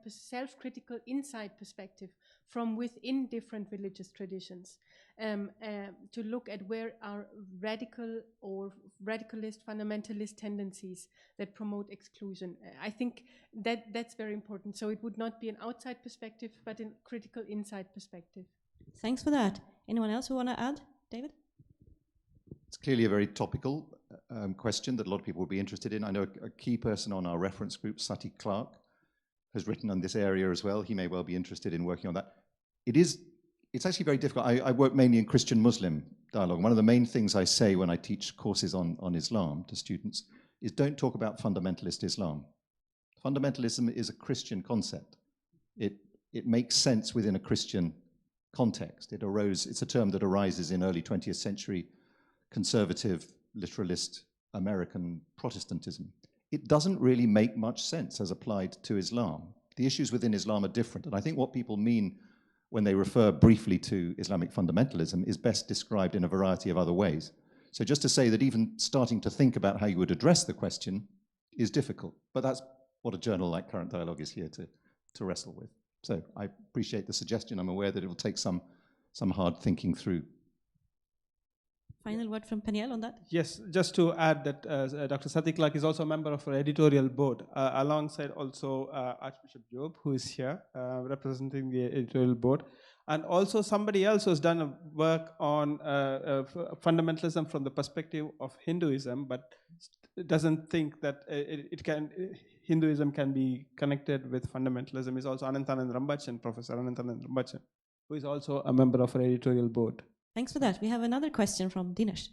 self-critical inside perspective from within different religious traditions, to look at where are radical or radicalist, fundamentalist tendencies that promote exclusion. I think that's very important. So it would not be an outside perspective, but a critical inside perspective. Thanks for that. Anyone else who want to add? David? It's clearly a very topical question that a lot of people will be interested in. I know a key person on our reference group, Sati Clark, has written on this area as well. He may well be interested in working on that. It's actually very difficult. I work mainly in Christian-Muslim dialogue. One of the main things I say when I teach courses on Islam to students is don't talk about fundamentalist Islam. Fundamentalism is a Christian concept. It makes sense within a Christian context. It's a term that arises in early 20th century conservative, literalist American Protestantism. It doesn't really make much sense as applied to Islam. The issues within Islam are different, and I think what people mean when they refer briefly to Islamic fundamentalism is best described in a variety of other ways. So just to say that even starting to think about how you would address the question is difficult, but that's what a journal like Current Dialogue is here to wrestle with. So I appreciate the suggestion. I'm aware that it will take some hard thinking through. Final word from Peniel on that? Yes, just to add that Dr. Sati Clark is also a member of our editorial board, alongside also Archbishop Job, who is here representing the editorial board, and also somebody else who has done work on fundamentalism from the perspective of Hinduism, but doesn't think that Hinduism can be connected with fundamentalism, is also Anantanand Rambachan, Professor Anantanand Rambachan, who is also a member of our editorial board. Thanks for that. We have another question from Dinesh.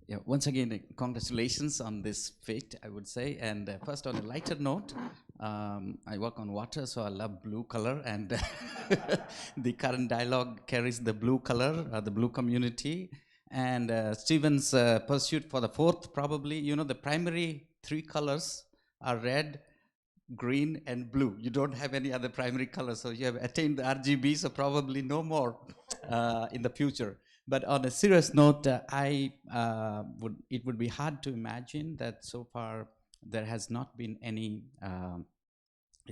Yeah, once again, congratulations on this feat, I would say. And first, on a lighter note, I work on water, so I love blue color, and the Current Dialogue carries the blue color, the blue community. And Stephen's pursuit for the fourth, probably, the primary three colors are red, green, and blue. You don't have any other primary color, so you have attained the RGB, so probably no more in the future. But on a serious note, it would be hard to imagine that so far there has not been any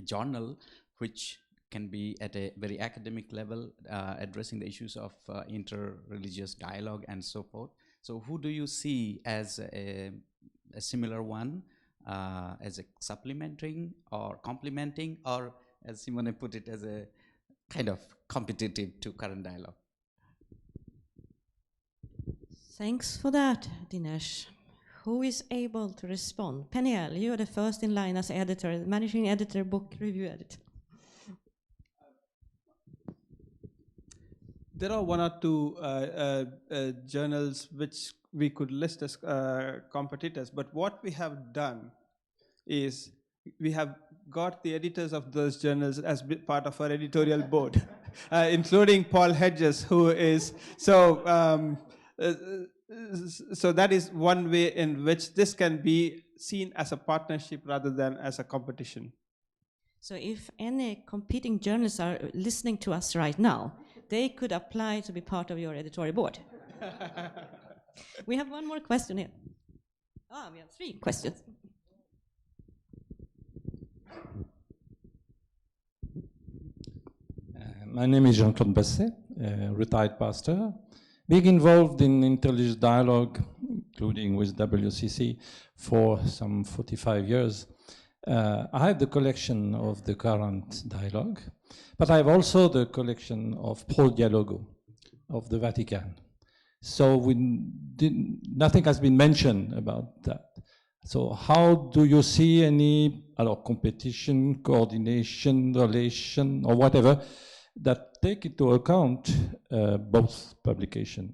journal which can be at a very academic level addressing the issues of interreligious dialogue and so forth. So who do you see as a similar one, as a supplementing or complementing, or as Simone put it, as a kind of competitive to Current Dialogue? Thanks for that, Dinesh. Who is able to respond? Peniel, you are the first in line as editor, managing editor, book review editor. There are one or two journals which we could list as competitors, but what we have done is we have got the editors of those journals as part of our editorial board, including Paul Hedges, who is so that is one way in which this can be seen as a partnership rather than as a competition. So if any competing journalists are listening to us right now, they could apply to be part of your editorial board. We have one more question here. We have three questions. My name is Jean-Claude Basset, retired pastor. Being involved in interreligious dialogue, including with WCC, for some 45 years, I have the collection of the current dialogue, but I have also the collection of Pro Dialogo of the Vatican. So nothing has been mentioned about that. So how do you see any competition, coordination, relation, or whatever, that take into account both publications?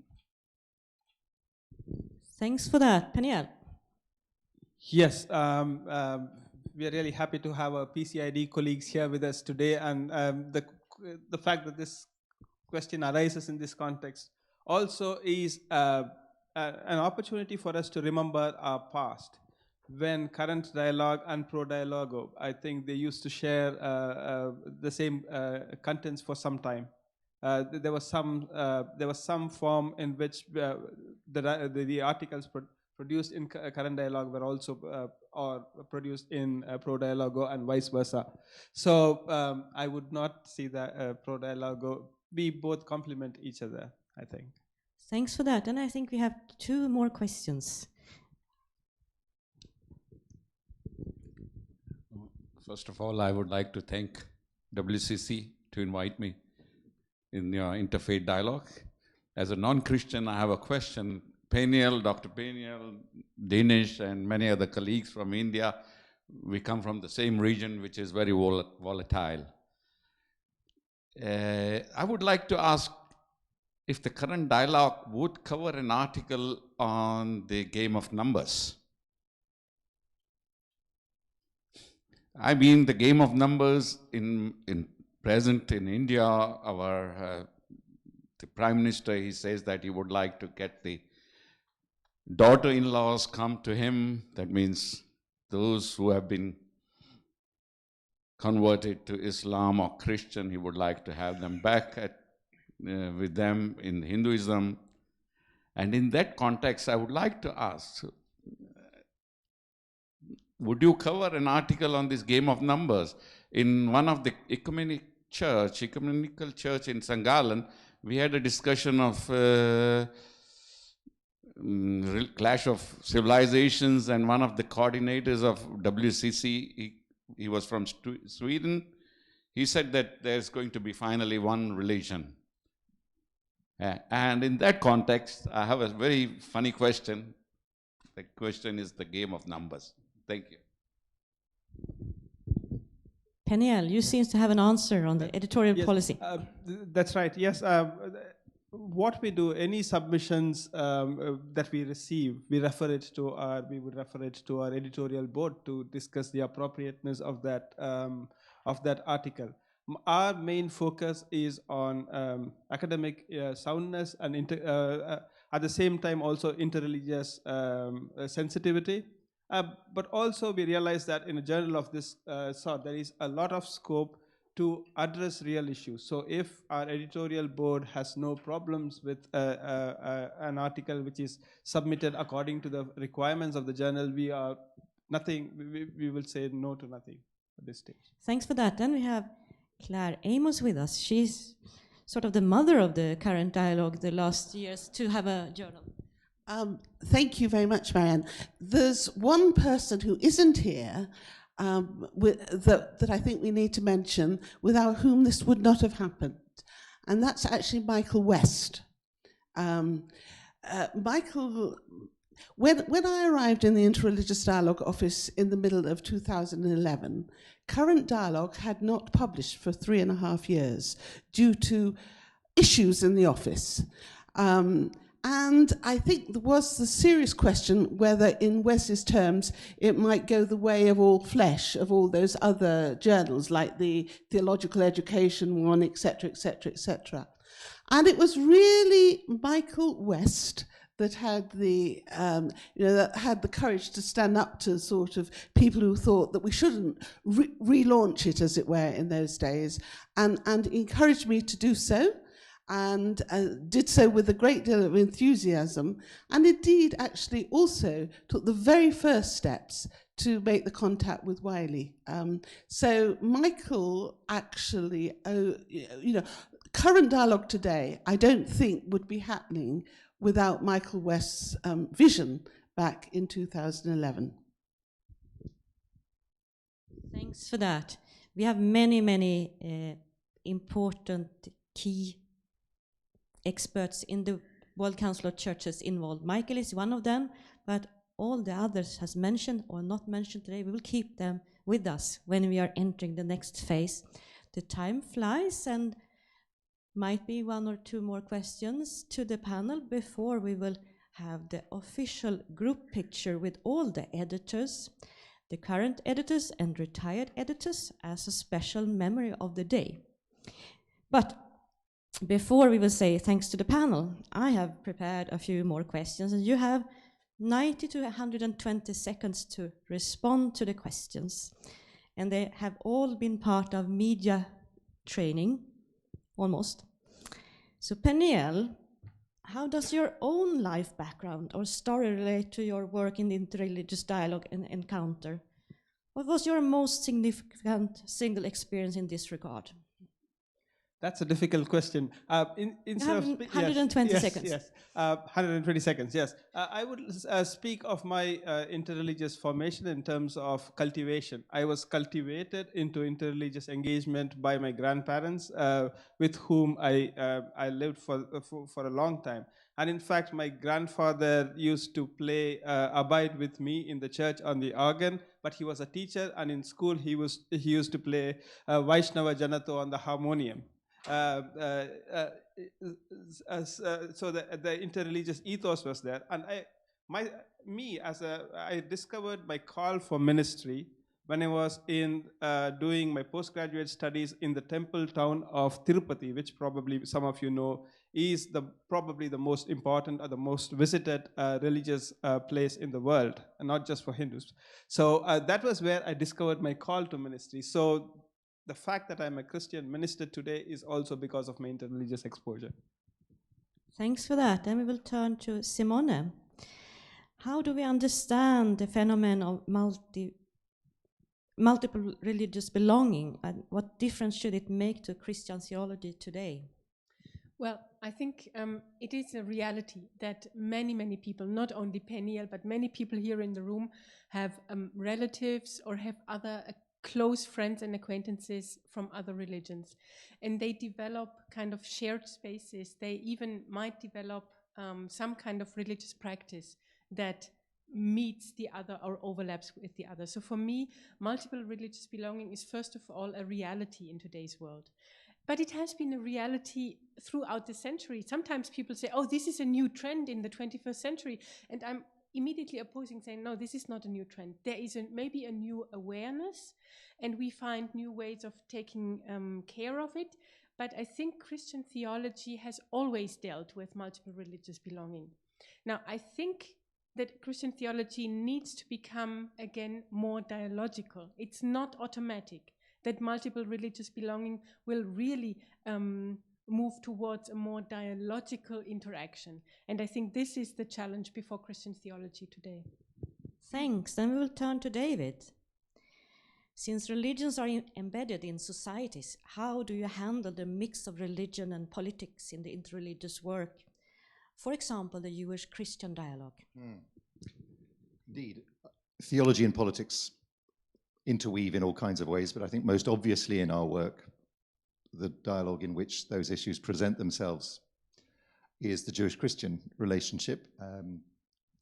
Thanks for that. Peniel. Yes, we are really happy to have our PCID colleagues here with us today, and the fact that this question arises in this context also is an opportunity for us to remember our past. When Current Dialogue and Pro Dialogo, I think they used to share the same contents for some time. There was some form in which the articles produced in Current Dialogue were also or produced in Pro Dialogo and vice versa. So I would not see that Pro Dialogo. We both complement each other, I think. Thanks for that. And I think we have 2 more questions. First of all, I would like to thank WCC to invite me in your interfaith dialogue. As a non-Christian, I have a question. Peniel, Dr. Peniel, Dinesh, and many other colleagues from India, we come from the same region, which is very volatile. I would like to ask if the current dialogue would cover an article on the game of numbers. I mean, the game of numbers in present in India, the Prime Minister, he says that he would like to get the daughter-in-laws come to him. That means those who have been converted to Islam or Christian, he would like to have them back with them in Hinduism. And in that context, I would like to ask, would you cover an article on this game of numbers? In one of the ecumenical church in Sangalan, we had a discussion of clash of civilizations, and one of the coordinators of WCC, he was from Sweden. He said that there's going to be finally one religion. And in that context, I have a very funny question. The question is the game of numbers. Thank you. Peniel, you seem to have an answer on the editorial policy. That's right. Yes. What we do, any submissions that we receive, we would refer it to our editorial board to discuss the appropriateness of that article. Our main focus is on academic soundness and at the same time also interreligious sensitivity. But also we realize that in a journal of this sort, there is a lot of scope to address real issues. So if our editorial board has no problems with an article which is submitted according to the requirements of the journal, we will say no to nothing at this stage. Thanks for that. Then we have Claire Amos with us. She's sort of the mother of the Current Dialogue the last years to have a journal. Thank you very much, Marianne. There's one person who isn't here that I think we need to mention, without whom this would not have happened, and that's actually Michael West. Michael, when I arrived in the Interreligious Dialogue office in the middle of 2011, Current Dialogue had not published for 3.5 years due to issues in the office. And I think there was the serious question whether, in Wes's terms, it might go the way of all flesh, of all those other journals, like the Theological Education one, etc., etc., etc. And it was really Michael West that had the courage to stand up to sort of people who thought that we shouldn't relaunch it, as it were, in those days, and encouraged me to do so. And did so with a great deal of enthusiasm, and indeed actually also took the very first steps to make the contact with Wiley. So Michael actually, Current Dialogue today, I don't think would be happening without Michael West's vision back in 2011. Thanks for that. We have many important key experts in the World Council of Churches involved. Michael is one of them, but all the others has mentioned or not mentioned today, we will keep them with us when we are entering the next phase. The time flies, and might be one or two more questions to the panel before we will have the official group picture with all the editors, the current editors and retired editors, as a special memory of the day. But before we will say thanks to the panel, I have prepared a few more questions, and you have 90 to 120 seconds to respond to the questions. And they have all been part of media training, almost. So Peniel, how does your own life background or story relate to your work in the interreligious dialogue and encounter? What was your most significant single experience in this regard? That's a difficult question. Instead of 120 seconds. Yes, 120 seconds, yes. I would speak of my interreligious formation in terms of cultivation. I was cultivated into interreligious engagement by my grandparents, with whom I lived for a long time. And in fact, my grandfather used to play abide with me in the church on the organ, but he was a teacher, and in school he used to play Vaishnava Janato on the harmonium. So the interreligious ethos was there, and I discovered my call for ministry when I was doing my postgraduate studies in the temple town of Tirupati, which probably some of you know is probably the most important or the most visited religious place in the world, and not just for Hindus. So that was where I discovered my call to ministry. So the fact that I'm a Christian minister today is also because of my interreligious exposure. Thanks for that. Then we will turn to Simone. How do we understand the phenomenon of multiple religious belonging, and what difference should it make to Christian theology today? Well, I think it is a reality that many people, not only Peniel, but many people here in the room have relatives or have other close friends and acquaintances from other religions, and they develop kind of shared spaces. They even might develop some kind of religious practice that meets the other or overlaps with the other. So for me, multiple religious belonging is first of all a reality in today's world. But it has been a reality throughout the century. Sometimes people say, oh, this is a new trend in the 21st century, and I'm immediately opposing, saying, no, this is not a new trend. There is maybe a new awareness, and we find new ways of taking care of it. But I think Christian theology has always dealt with multiple religious belonging. Now, I think that Christian theology needs to become, again, more dialogical. It's not automatic that multiple religious belonging will really move towards a more dialogical interaction. And I think this is the challenge before Christian theology today. Thanks. Then we will turn to David. Since religions are embedded in societies, how do you handle the mix of religion and politics in the interreligious work? For example, the Jewish-Christian dialogue. Indeed. Theology and politics interweave in all kinds of ways, but I think most obviously in our work, the dialogue in which those issues present themselves is the Jewish-Christian relationship.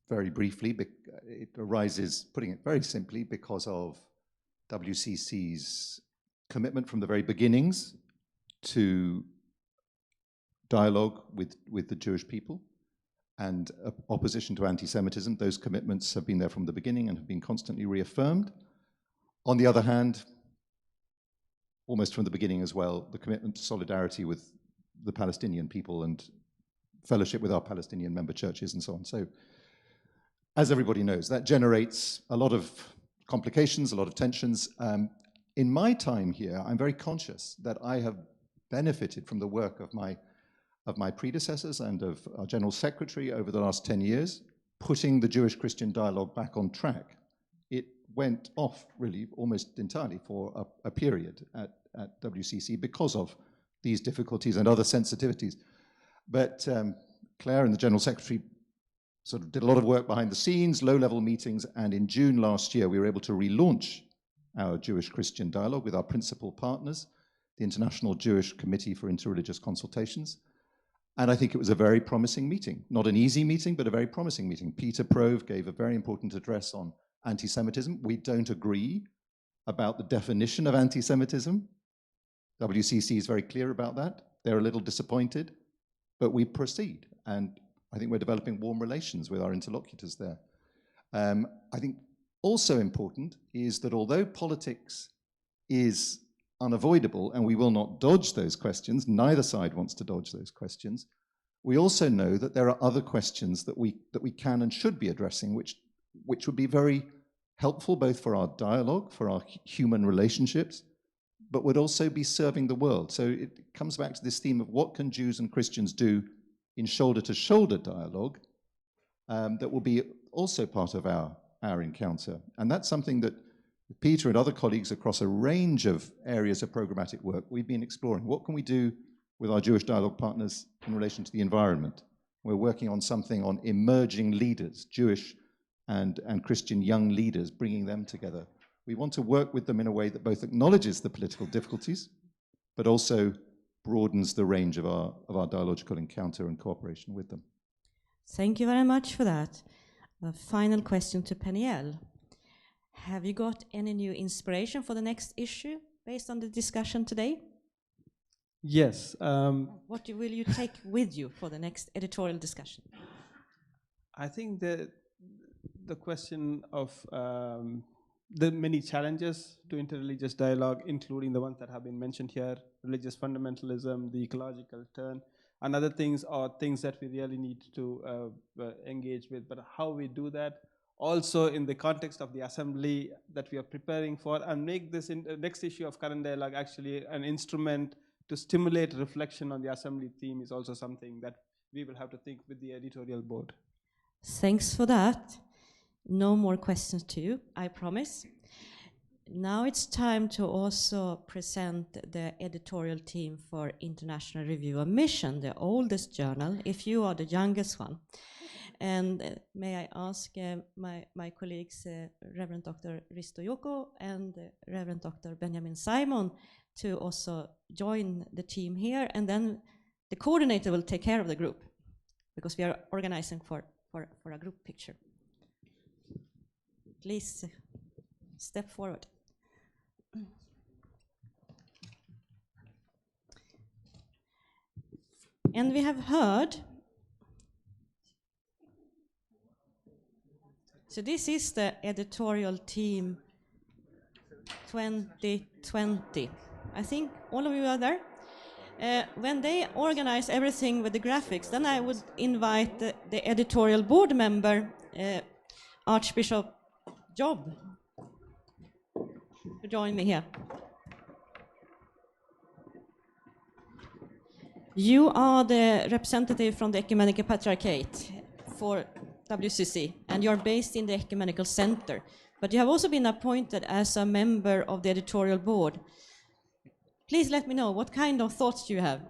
Very briefly, it arises, putting it very simply, because of WCC's commitment from the very beginnings to dialogue with the Jewish people and opposition to anti-Semitism. Those commitments have been there from the beginning and have been constantly reaffirmed. On the other hand, almost from the beginning as well, the commitment to solidarity with the Palestinian people and fellowship with our Palestinian member churches and so on. So, as everybody knows, that generates a lot of complications, a lot of tensions. In my time here, I'm very conscious that I have benefited from the work of my predecessors and of our General Secretary over the last 10 years, putting the Jewish-Christian dialogue back on track. It went off really almost entirely for a period at WCC because of these difficulties and other sensitivities. But Claire and the General Secretary did a lot of work behind the scenes, low-level meetings, and in June last year we were able to relaunch our Jewish-Christian dialogue with our principal partners, the International Jewish Committee for Interreligious Consultations. And I think it was a very promising meeting. Not an easy meeting, but a very promising meeting. Peter Prove gave a very important address on anti-Semitism. We don't agree about the definition of anti-Semitism. WCC is very clear about that. They're a little disappointed, but we proceed. And I think we're developing warm relations with our interlocutors there. I think also important is that although politics is unavoidable and we will not dodge those questions, neither side wants to dodge those questions, we also know that there are other questions that we can and should be addressing, which would be very helpful both for our dialogue, for our human relationships, but would also be serving the world. So it comes back to this theme of what can Jews and Christians do in shoulder-to-shoulder dialogue that will be also part of our encounter. And that's something that Peter and other colleagues across a range of areas of programmatic work, we've been exploring. What can we do with our Jewish dialogue partners in relation to the environment? We're working on something on emerging leaders, Jewish and Christian young leaders, bringing them together. We want to work with them in a way that both acknowledges the political difficulties, but also broadens the range of our dialogical encounter and cooperation with them. Thank you very much for that. A final question to Peniel. Have you got any new inspiration for the next issue based on the discussion today? Yes. What will you take with you for the next editorial discussion? I think the question of the many challenges to interreligious dialogue, including the ones that have been mentioned here, religious fundamentalism, the ecological turn, and other things are things that we really need to engage with. But how we do that, also in the context of the assembly that we are preparing for, and make this next issue of current dialogue actually an instrument to stimulate reflection on the assembly theme, is also something that we will have to think with the editorial board. Thanks for that. No more questions to you, I promise. Now it's time to also present the editorial team for International Review of Mission, the oldest journal, if you are the youngest one. And may I ask my colleagues, Reverend Dr. Risto Yoko and Reverend Dr. Benjamin Simon, to also join the team here, and then the coordinator will take care of the group, because we are organizing for a group picture. Please step forward. And we have heard, so this is the editorial team 2020. I think all of you are there. When they organize everything with the graphics, then I would invite the editorial board member, Archbishop Job, to join me here. You are the representative from the Ecumenical Patriarchate for WCC, and you're based in the Ecumenical Center. But you have also been appointed as a member of the editorial board. Please let me know, what kind of thoughts do you have?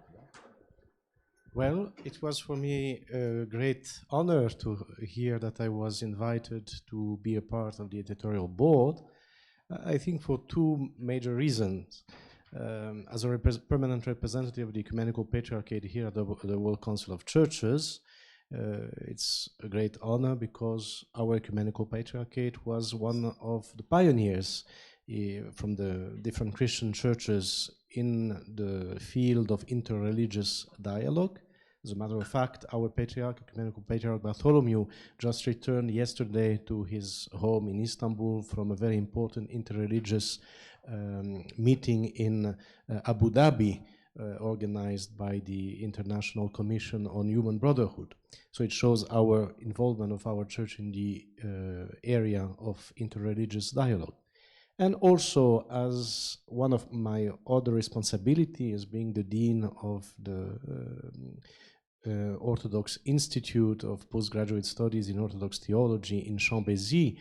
Well, it was for me a great honor to hear that I was invited to be a part of the editorial board. I think for two major reasons. As a permanent representative of the Ecumenical Patriarchate here at the World Council of Churches, it's a great honor because our Ecumenical Patriarchate was one of the pioneers from the different Christian churches in the field of interreligious dialogue. As a matter of fact, our patriarch, Ecumenical Patriarch Bartholomew, just returned yesterday to his home in Istanbul from a very important interreligious meeting in Abu Dhabi, organized by the International Commission on Human Brotherhood. So it shows our involvement of our church in the area of interreligious dialogue. And also, as one of my other responsibilities as being the dean of the Orthodox Institute of Postgraduate Studies in Orthodox Theology in Chambézy,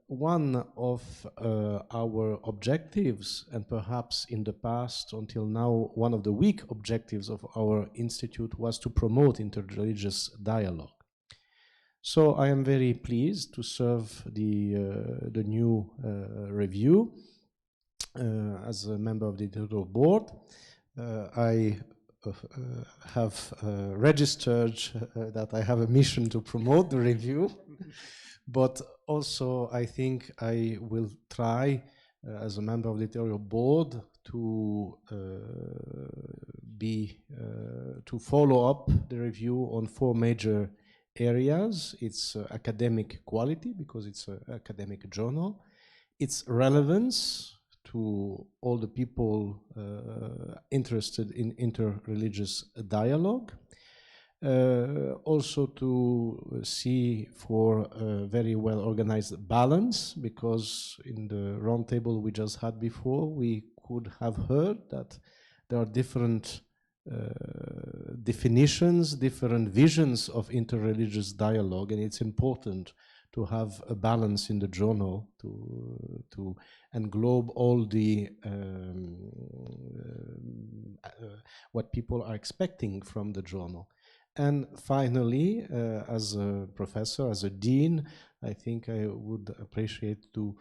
one of our objectives, and perhaps in the past until now, one of the weak objectives of our institute was to promote interreligious dialogue. So I am very pleased to serve the new review as a member of the editorial board. I have registered that I have a mission to promote the review, but also I think I will try as a member of the editorial board to to follow up the review on 4 major areas. It's academic quality, because it's an academic journal. Its relevance to all the people interested in interreligious dialogue. Also to see for a very well organized balance, because in the roundtable we just had before, we could have heard that there are different definitions, different visions of interreligious dialogue, and it's important to have a balance in the journal to englobe all the what people are expecting from the journal. And finally, as a professor, as a dean, I think I would appreciate to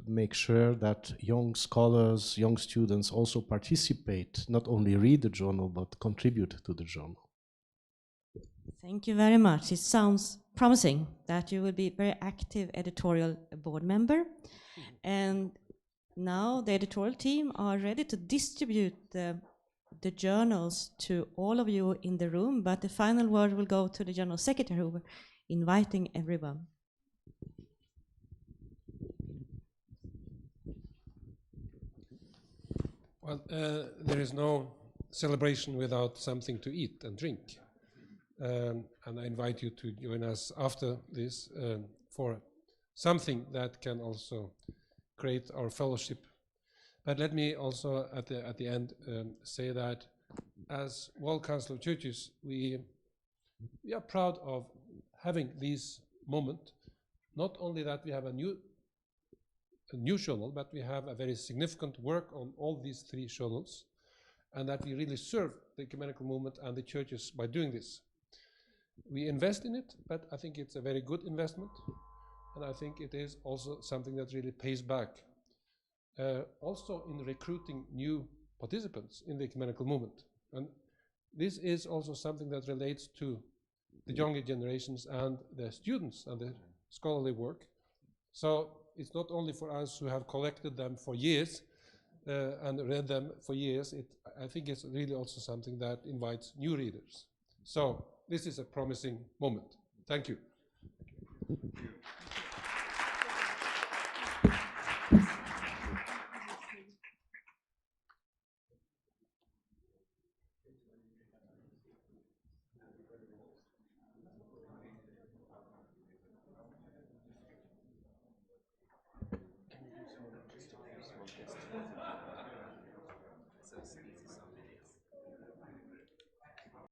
make sure that young scholars, young students also participate, not only read the journal, but contribute to the journal. Thank you very much. It sounds promising that you will be a very active editorial board member. And now the editorial team are ready to distribute the journals to all of you in the room, but the final word will go to the General Secretary, who will inviting everyone. Well, there is no celebration without something to eat and drink. And I invite you to join us after this for something that can also create our fellowship. But let me also at the end say that as World Council of Churches, we are proud of having this moment. Not only that we have a new journal, but we have a very significant work on all these 3 journals, and that we really serve the ecumenical movement and the churches by doing this. We invest in it, but I think it's a very good investment, and I think it is also something that really pays back. Also in recruiting new participants in the ecumenical movement. And this is also something that relates to the younger generations and the students and the scholarly work. So it's not only for us who have collected them for years and read them for years, I think it's really also something that invites new readers. So this is a promising moment. Thank you.